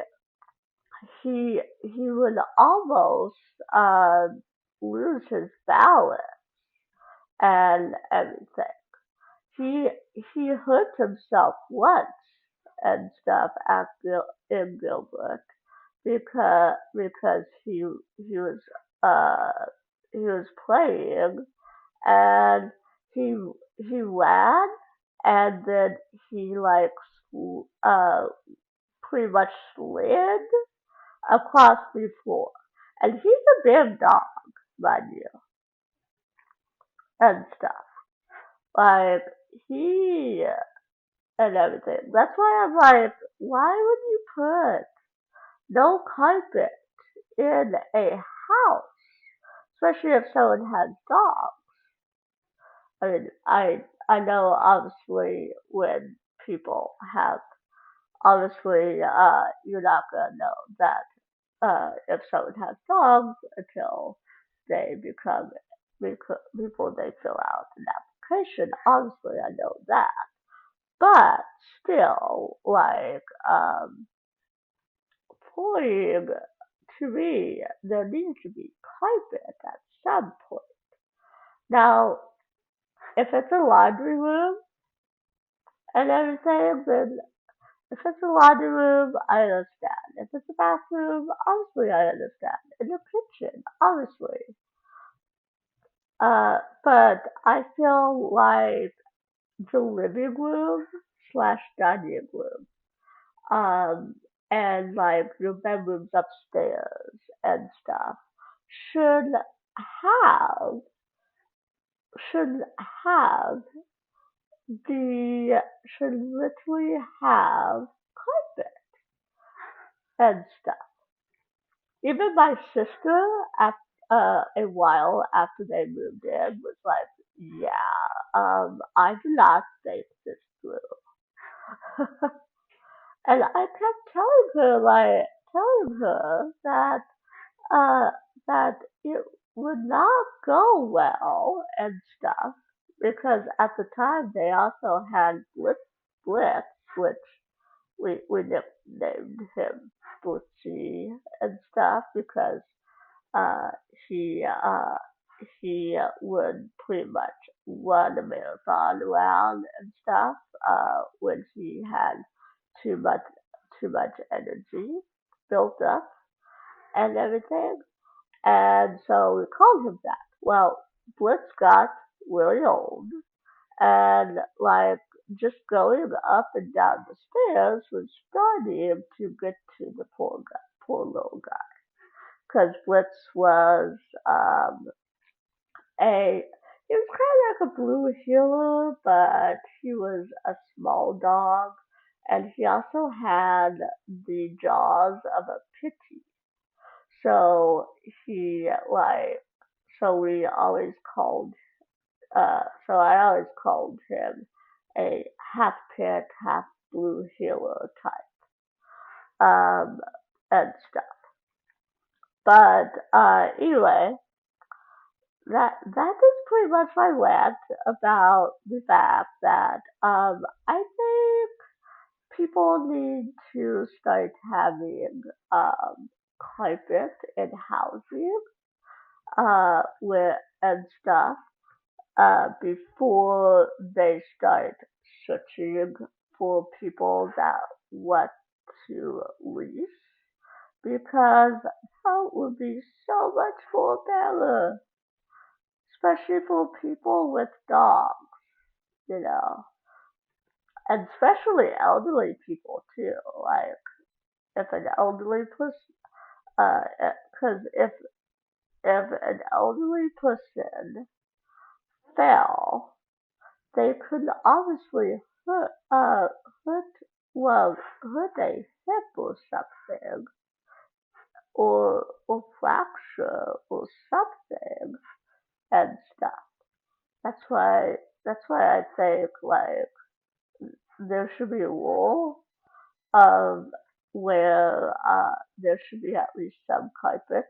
he would almost lose his balance and everything. He he hurt himself once and stuff at in Gilbert because he was uh he was playing and he he ran and then he like uh pretty much slid across the floor and he's a big dog, mind you, and stuff. Like he and everything. That's why I'm like, why would you put no carpet in a house, especially if someone has dogs? I mean, I know obviously when people have obviously you're not gonna know that if someone has dogs until they before they fill out an application. Obviously, I know that, but still, like pouring to me, there needs to be carpet at some point. Now, if it's a laundry room and everything, then if it's a laundry room, I understand. If it's a bathroom, obviously I understand. In the kitchen, obviously. But I feel like the living room slash dining room, um, and like your bedrooms upstairs and stuff should have should have the should literally have carpet and stuff. Even my sister, a while after they moved in, was like, "Yeah, I do not think this through." And I kept telling her that uh, that it would not go well and stuff because at the time they also had Blitz, which we named him Blitzy and stuff because uh, he uh, he would pretty much run a marathon around and stuff when he had too much too much energy built up and everything. And so we called him that. Well, Blitz got really old, and like just going up and down the stairs was starting to get to the poor little guy. Because Blitz was um, a he was kind of like a blue heeler, but he was a small dog, and he also had the jaws of a pitty. So he like so we always called so I always called him a half pit, half blue heeler type and stuff. But anyway, that is pretty much my rant about the fact that I think people need to start having carpet in housing where and stuff before they start searching for people that want to lease because that would be so much more better, especially for people with dogs, you know, and especially elderly people too. Like if an elderly person, because if an elderly person fell, they could obviously hurt, well, hurt a hip or something, or fracture or something and stuff. That's why, that's why I think like there should be a rule of where there should be at least some carpet.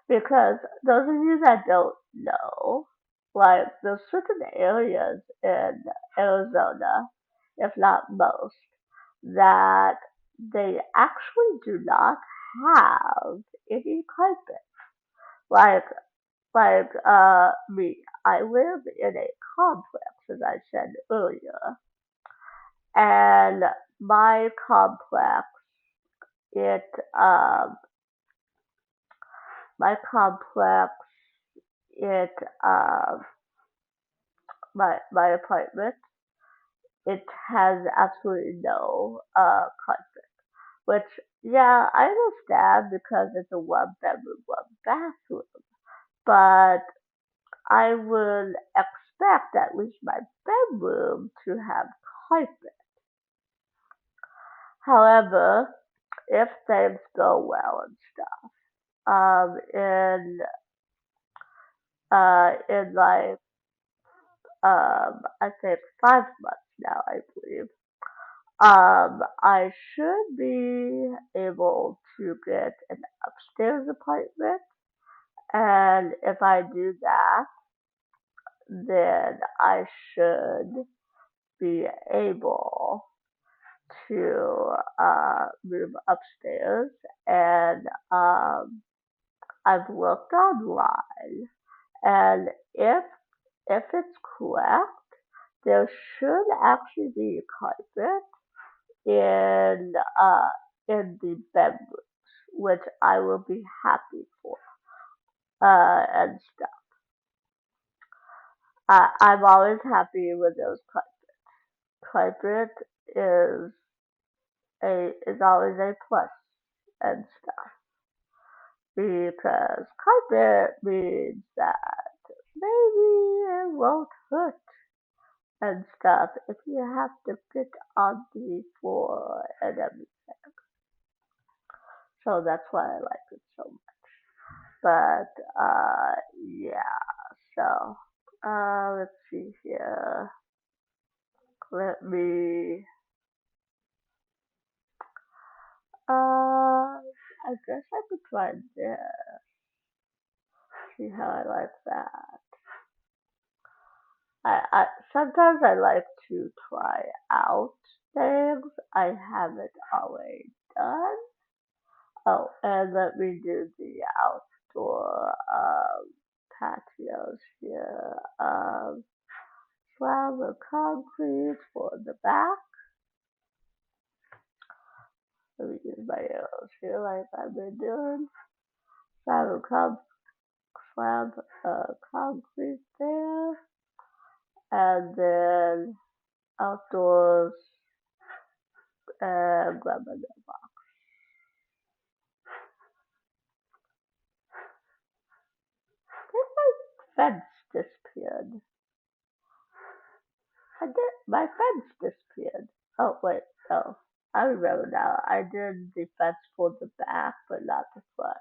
Because those of you that don't know, like there's certain areas in Arizona, if not most, that they actually do not have any carpet. Like me, I live in a complex, as I said earlier, and my complex, it my complex, it my apartment, it has absolutely no carpet, which yeah, I understand because it's a one bedroom, one bathroom, but I would expect at least my bedroom to have carpet. However, if things go well and stuff, in like I think 5 months now, I believe, I should be able to get an upstairs apartment, and if I do that, then I should be able to move upstairs. And I've looked online, and if it's correct, there should actually be carpet in uh the bedrooms, which I will be happy for. And stuff. I'm always happy with those carpet is is always a plus and stuff because carpet means that maybe it won't hurt and stuff if you have to get on the floor and everything. So that's why I like it so much. But yeah. So let's see here. Let me. I guess I could try this. See how I like that. I sometimes I like to try out things I haven't already done. Oh, and let me do the outdoor patios here. Slab of concrete for the back. Let me use my arrows here like I've been doing. Slab of concrete there, and then outdoors grab my mailbox. My fence disappeared. I did. My fence disappeared. Oh wait, no. I remember now. I did the fence for the back, but not the front.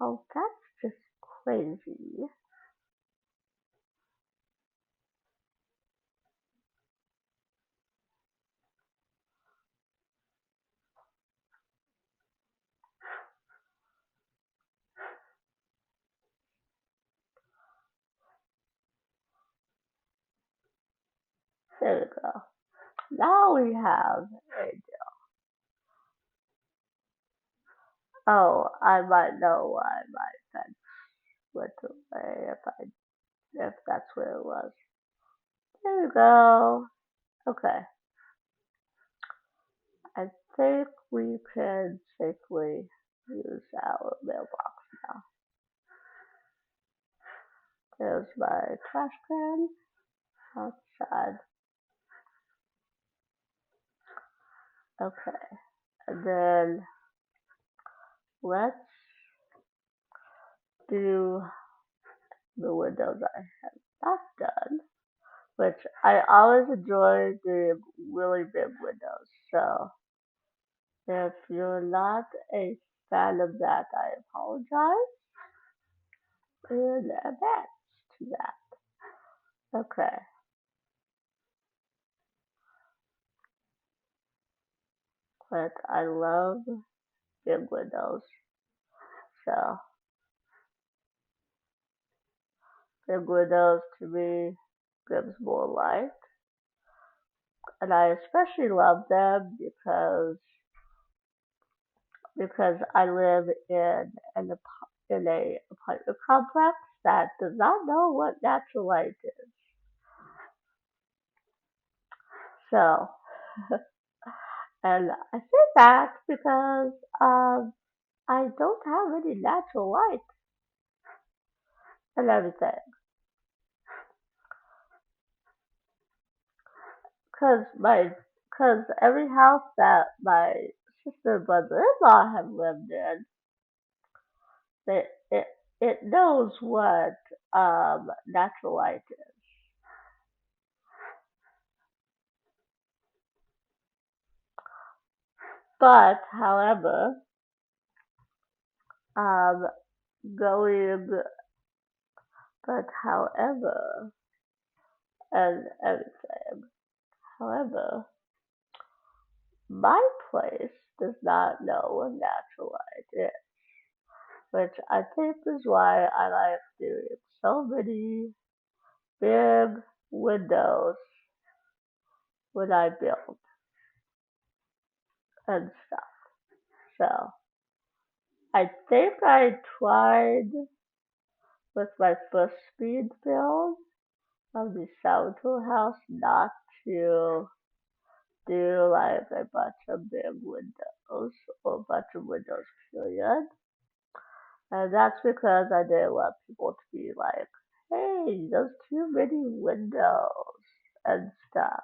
Oh, that's just crazy. There we go. Now we have a. Oh, I might know why my fence went away if that's where it was. There we go. Okay. I think we can safely use our mailbox now. There's my trash can outside. Okay. And then let's do the windows I have not done, which I always enjoy doing really big windows. So if you're not a fan of that, I apologize in advance to that. Okay. But I love big windows. So big windows to me gives more light. And I especially love them because I live in a apartment complex that does not know what natural light is. So, and I say that because I don't have any natural light and everything. Because Cause every house that my sister and brother-in-law have lived in, it it it knows what natural light is. But however, um, going but however and everything. However, my place does not know what natural light is, which I think is why I like doing so many big windows when I build and stuff. So I think I tried with my first speed build of the Soundtool house not to do like a bunch of big windows or a bunch of windows period. And that's because I didn't want people to be like, hey, there's too many windows and stuff.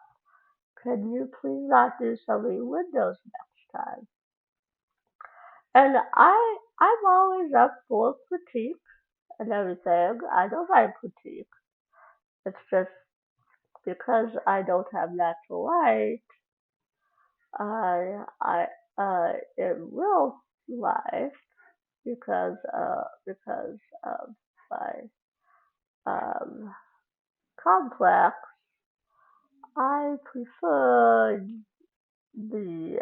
Can you please not do so many windows next time? And I'm always up for critique and everything. I don't like critique. It's just because I don't have natural light, I in real life because of my um complex, I prefer the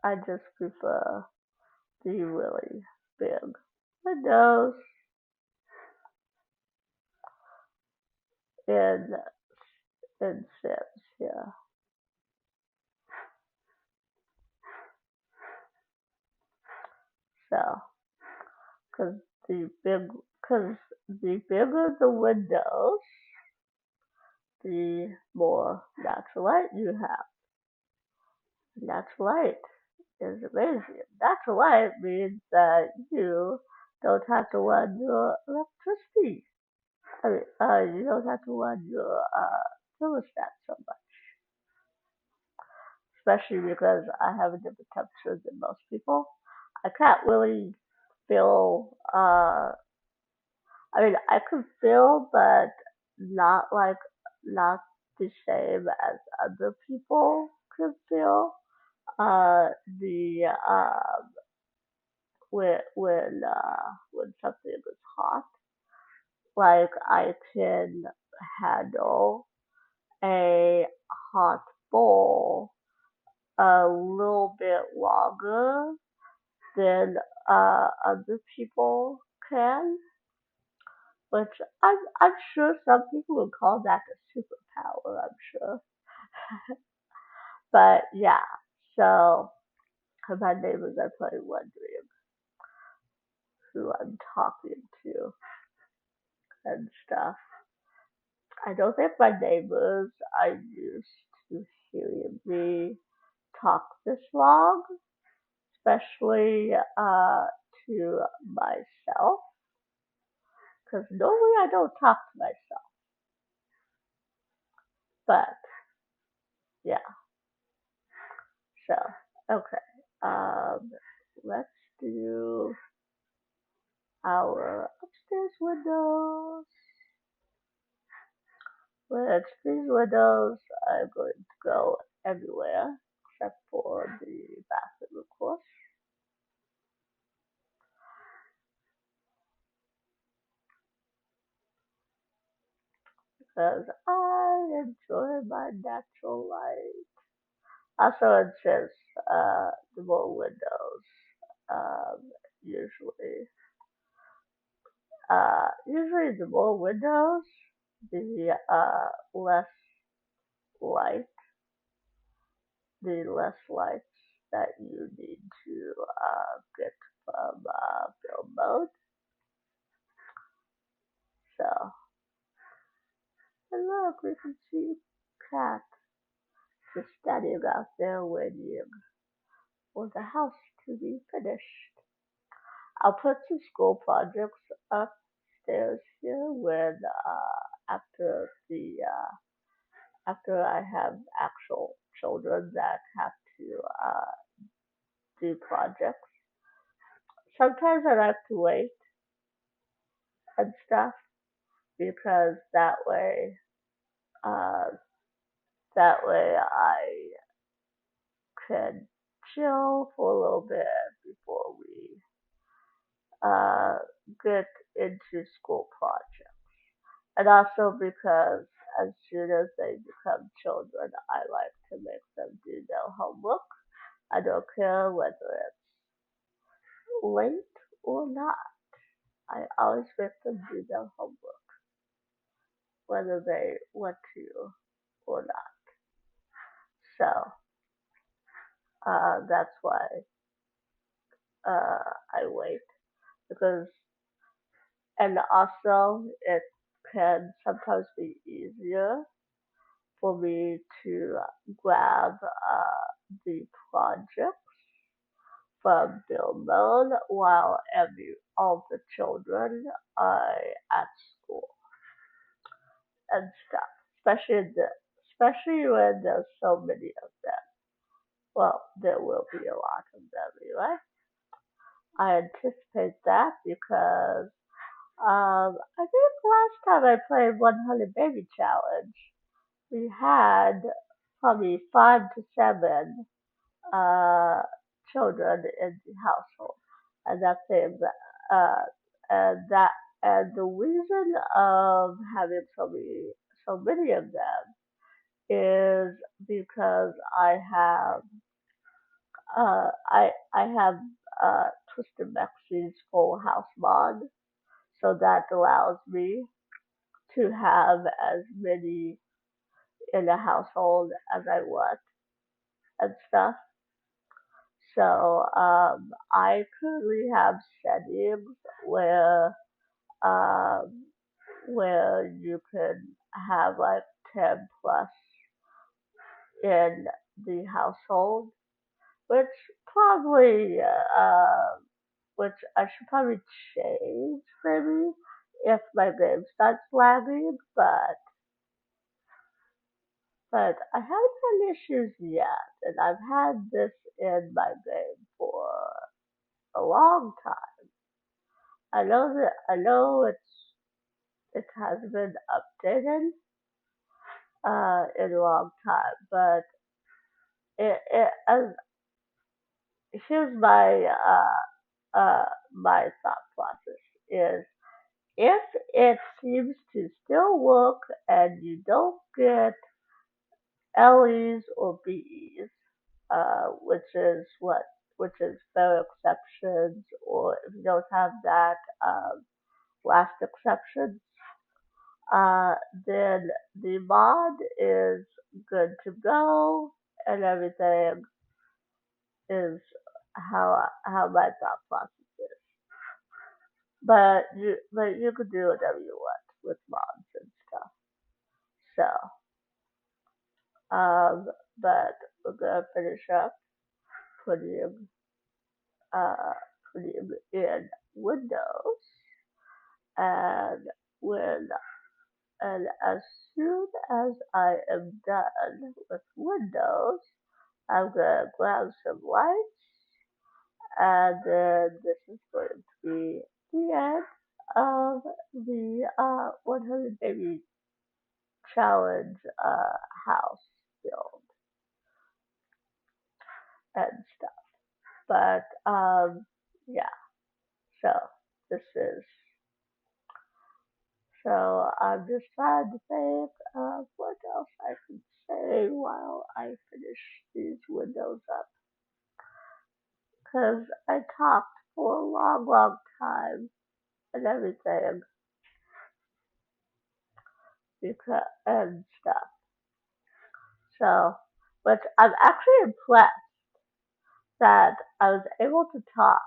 I just prefer the really big windows in Sims here. So, because the big, because the bigger the windows, the more natural light you have. Natural light is amazing. Natural light means that you don't have to run your electricity. I mean, you don't have to run your thermostat so much, especially because I have a different temperature than most people. I can't really feel. I mean, I could feel, but not like not the same as other people could feel. The when something is hot, like I can handle a hot bowl a little bit longer than other people can, which I'm sure some people would call that a superpower. I'm sure, but yeah. So my neighbors are probably wondering who I'm talking to and stuff. I don't think my neighbors are used to hearing me talk this long, especially to myself, because normally I don't talk to myself. But yeah, so okay, um, let's do our upstairs windows. Which these windows are going to go everywhere except for the bathroom, of course, because I enjoy my natural light. Also, it says the more windows, usually, usually the more windows, the less light, the less lights that you need to get from build mode. So, and look, we can see Cat just standing out there waiting for the house to be finished. I'll put some school projects upstairs here when after the after I have actual children that have to do projects. Sometimes I like to wait and stuff because uh, that way I can chill for a little bit before we uh, get into school projects. And also because as soon as they become children, I like to make them do their homework. I don't care whether it's late or not. I always make them do their homework, whether they want to or not. So that's why I wait because, and also it can sometimes be easier for me to grab the project from their loan while all the children are at school and stuff. Especially when there's so many of them. Well, there will be a lot of them anyway. I anticipate that because I think last time I played 100 Baby Challenge, we had probably 5 to 7 uh, children in the household, and that's it. Uh, and that and the reason of having so many of them is because I have Twisted Mexi's Full House mod, so that allows me to have as many in a household as I want and stuff. So I currently have settings um, where you can have like 10 plus in the household, which probably which I should probably change maybe if my game starts lagging, but I haven't had issues yet, and I've had this in my game for a long time. I know it has been updated in a long time, but as here's my thought process is if it seems to still work and you don't get LEs or BEs, which is fair exceptions, or if you don't have that last exception, uh, then the mod is good to go and everything is how my thought process is. But you could do whatever you want with mods and stuff. So um, but we're gonna finish up putting uh putting in Windows and when and as soon as I am done with Windows, I'm gonna grab some lights and then this is going to be the end of the 100 Baby Challenge house build and stuff. But yeah, so this is so I'm just trying to think of what else I can say while I finish these windows up because I talked for a long, long time and everything because and stuff. So, but I'm actually impressed that I was able to talk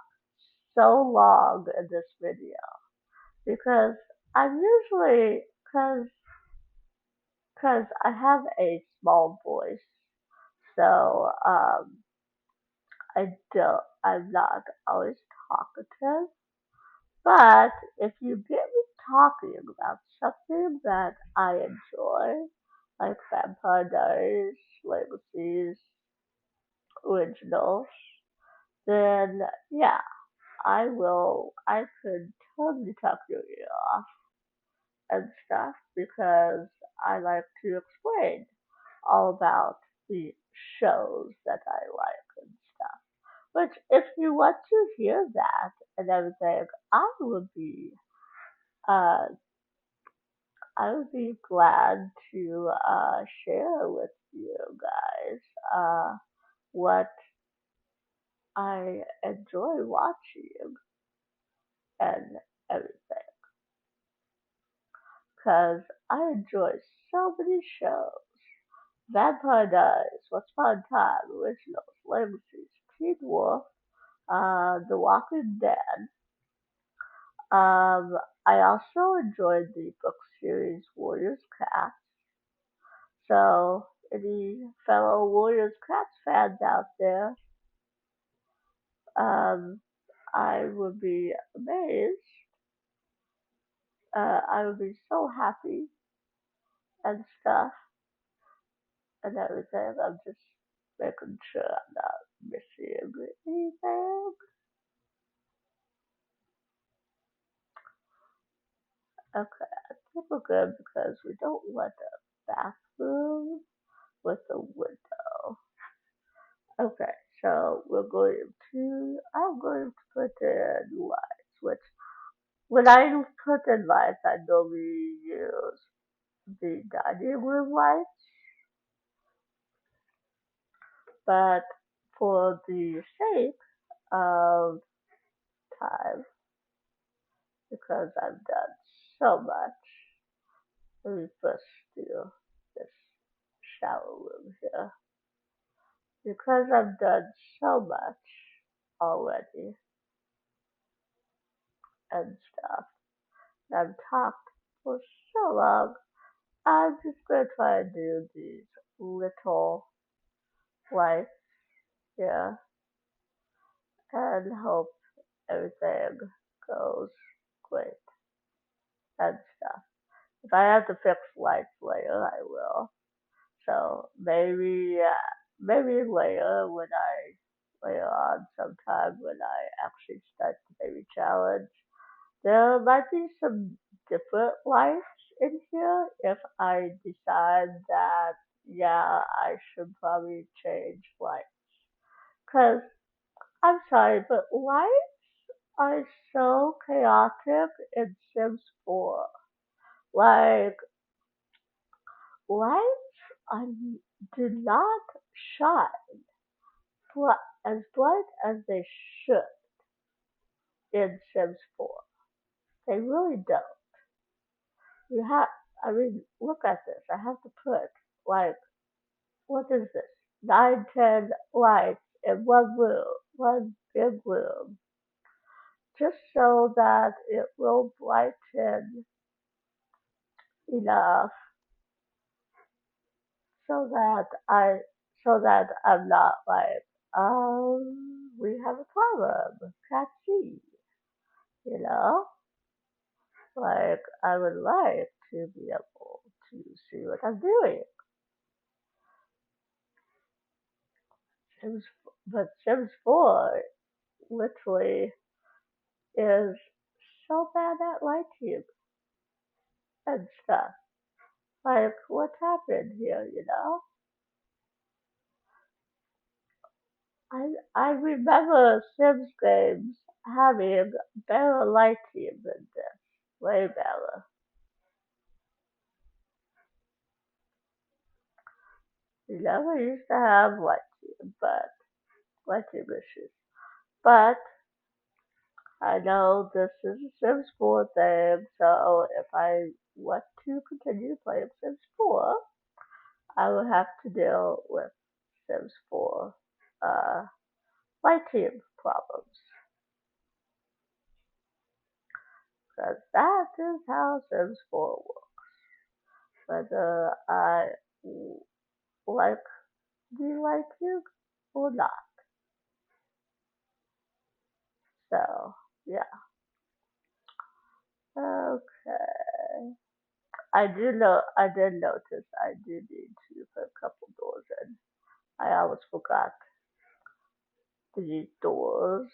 so long in this video because I'm usually because I have a small voice, so I'm not always talkative. But if you get me talking about something that I enjoy like Vampire Diaries, Legacies, Originals, then yeah, I could totally talk your ear off and stuff because I like to explain all about the shows that I like and stuff. Which, if you want to hear that and everything, uh, I would be glad to share with you guys what I enjoy watching and everything, because I enjoy so many shows. Vampire Diaries, What's Fun Time, Originals, Legacies, Teen Wolf, The Walking Dead. I also enjoyed the book series Warriors Cats. So, any fellow Warriors Cats fans out there, um, I would be amazed. I would be so happy and stuff and everything. I'm just making sure I'm not missing anything. Okay, I think we're good because we don't want a bathroom with a window. Okay, so I'm going to put in lights, which when I put in lights, I normally use the dining room lights, but for the sake of time, because I've done so much, let me first do this shower room here. Because I've done so much already and stuff, and I've talked for so long, I'm just gonna try and do these little lights here and hope everything goes great and stuff. If I have to fix lights later, I will. So maybe later on sometime when I actually start the baby challenge, there might be some different lights in here if I decide that yeah I should probably change lights. Cause I'm sorry, but lights are so chaotic in Sims 4. Like lights are, do not shine as bright as they should in Sims 4. They really don't. You have, I mean, look at this. I have to put, like, what is this? 9, 10 lights in one big room, just so that it will brighten enough so that I'm not like, we have a problem, can't see, you know? Like, I would like to be able to see what I'm doing. Sims, but Sims 4 literally is so bad at lighting and stuff. Like, what happened here, you know? I remember Sims games having better lighting than this. Way better. We never used to have lighting issues. But I know this is a Sims 4 thing, so if I want to continue playing Sims 4, I will have to deal with Sims 4 uh, lighting problems. Because that is how Sims 4 works. Whether I like the lighting or not. So, yeah. Okay. I did notice I do need to put a couple doors in. I always forgot the doors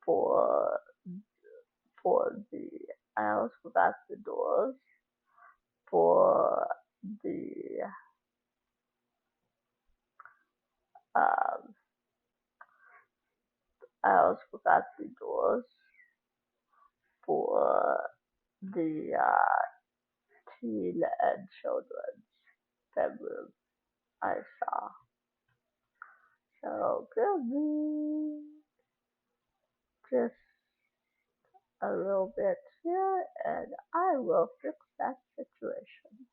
for the I always forgot the doors for the um I always forgot the doors for the teen and children's bedroom I saw. So give me just a little bit here and I will fix that situation.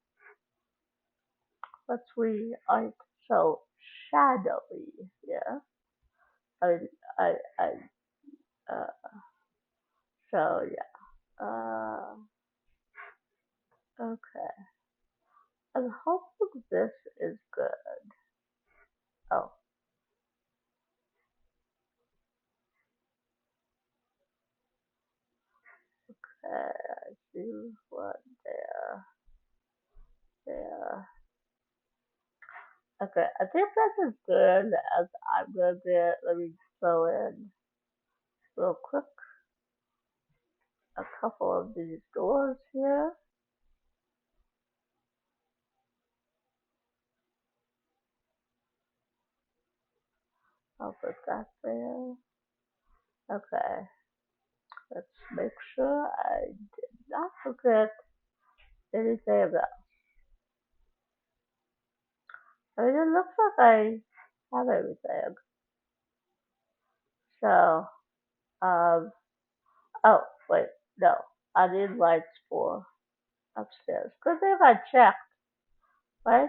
But we aren't so shadowy here. I, I, uh, so yeah. Okay. I'm hoping this is good. Oh, okay. I see one there, there. Okay, I think that's as good as I'm gonna get. Let me throw in real quick a couple of these doors here. I'll put that there. Okay, let's make sure I did not forget anything else. I mean, it looks like I have everything. So, um, oh, wait, no. I need lights for upstairs. Good thing I checked, right?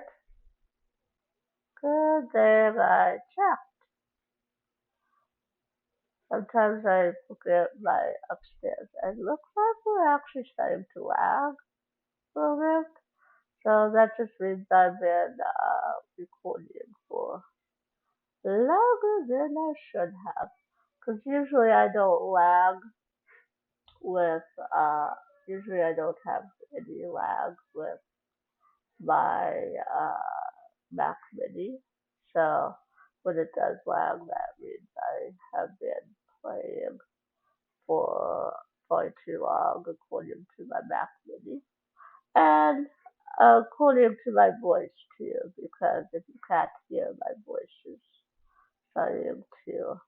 Good thing I checked. Sometimes I forget my upstairs. And it looks like we're actually starting to lag a little bit. So that just means I've been recording for longer than I should have. Because usually I don't lag with, uh, usually I don't have any lag with my Mac Mini. So when it does lag, that means I have been playing for far too long according to my Mac Mini. And according to my voice too, because if you can't hear my voice is starting to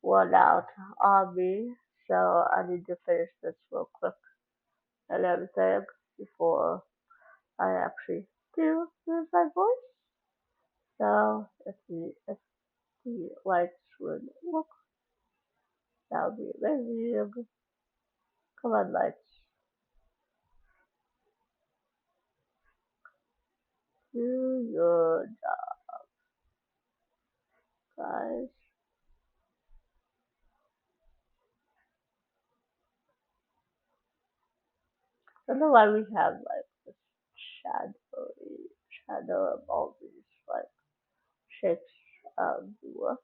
worn out on me. So I need to finish this real quick and everything before I actually do lose my voice. So if the lights would work, that would be amazing. Come on, lights, do your job, guys. I don't know why we have like this shadowy shadow of all these like shapes of the roof.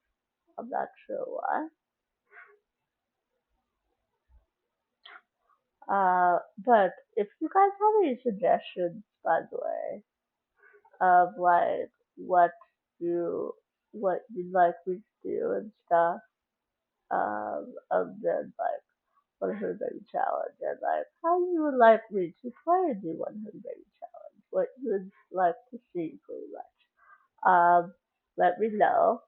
I'm not sure why. But if you guys have any suggestions, by the way, of like what you what you'd like me to do and stuff, of the like 100 Baby Challenge and like how you would like me to play the 100 Baby Challenge, what you would like to see pretty much. Let me know.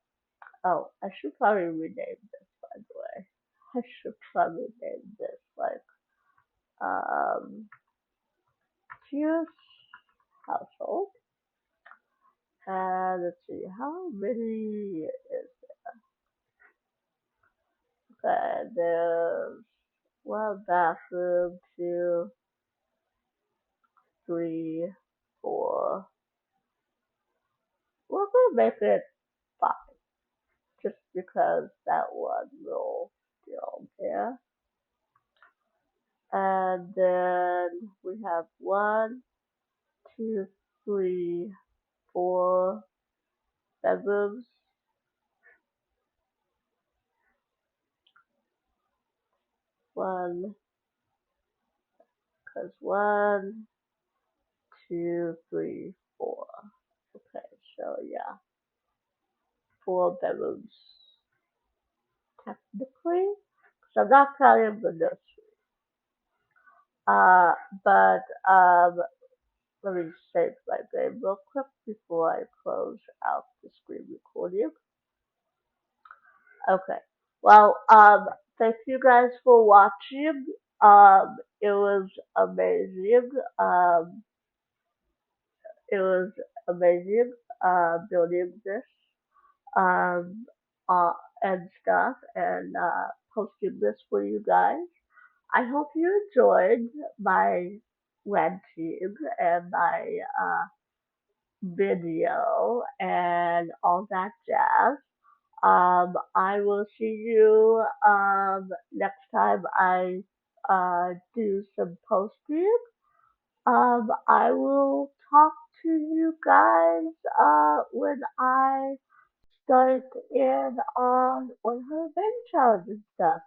Oh, I should probably rename this by the way. I should probably name this like um Juice Household. And let's see, how many is there? There's one bathroom, two, three, four. We're gonna make it five, just because that one will still there. And then we have one, two, three, four bedrooms. One, because one, two, three, four. Okay, so yeah, four bedrooms technically. So I'm not counting the nursery. Uh, but let me save my game real quick before I close out the screen recording. Okay. Well, thank you guys for watching. It was amazing. It was amazing, building this, um, uh, and stuff and, posting this for you guys. I hope you enjoyed my ranting and my, video and all that jazz. I will see you next time I do some posting. I will talk to you guys when I start in on 100 challenge and stuff.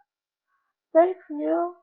Thank you.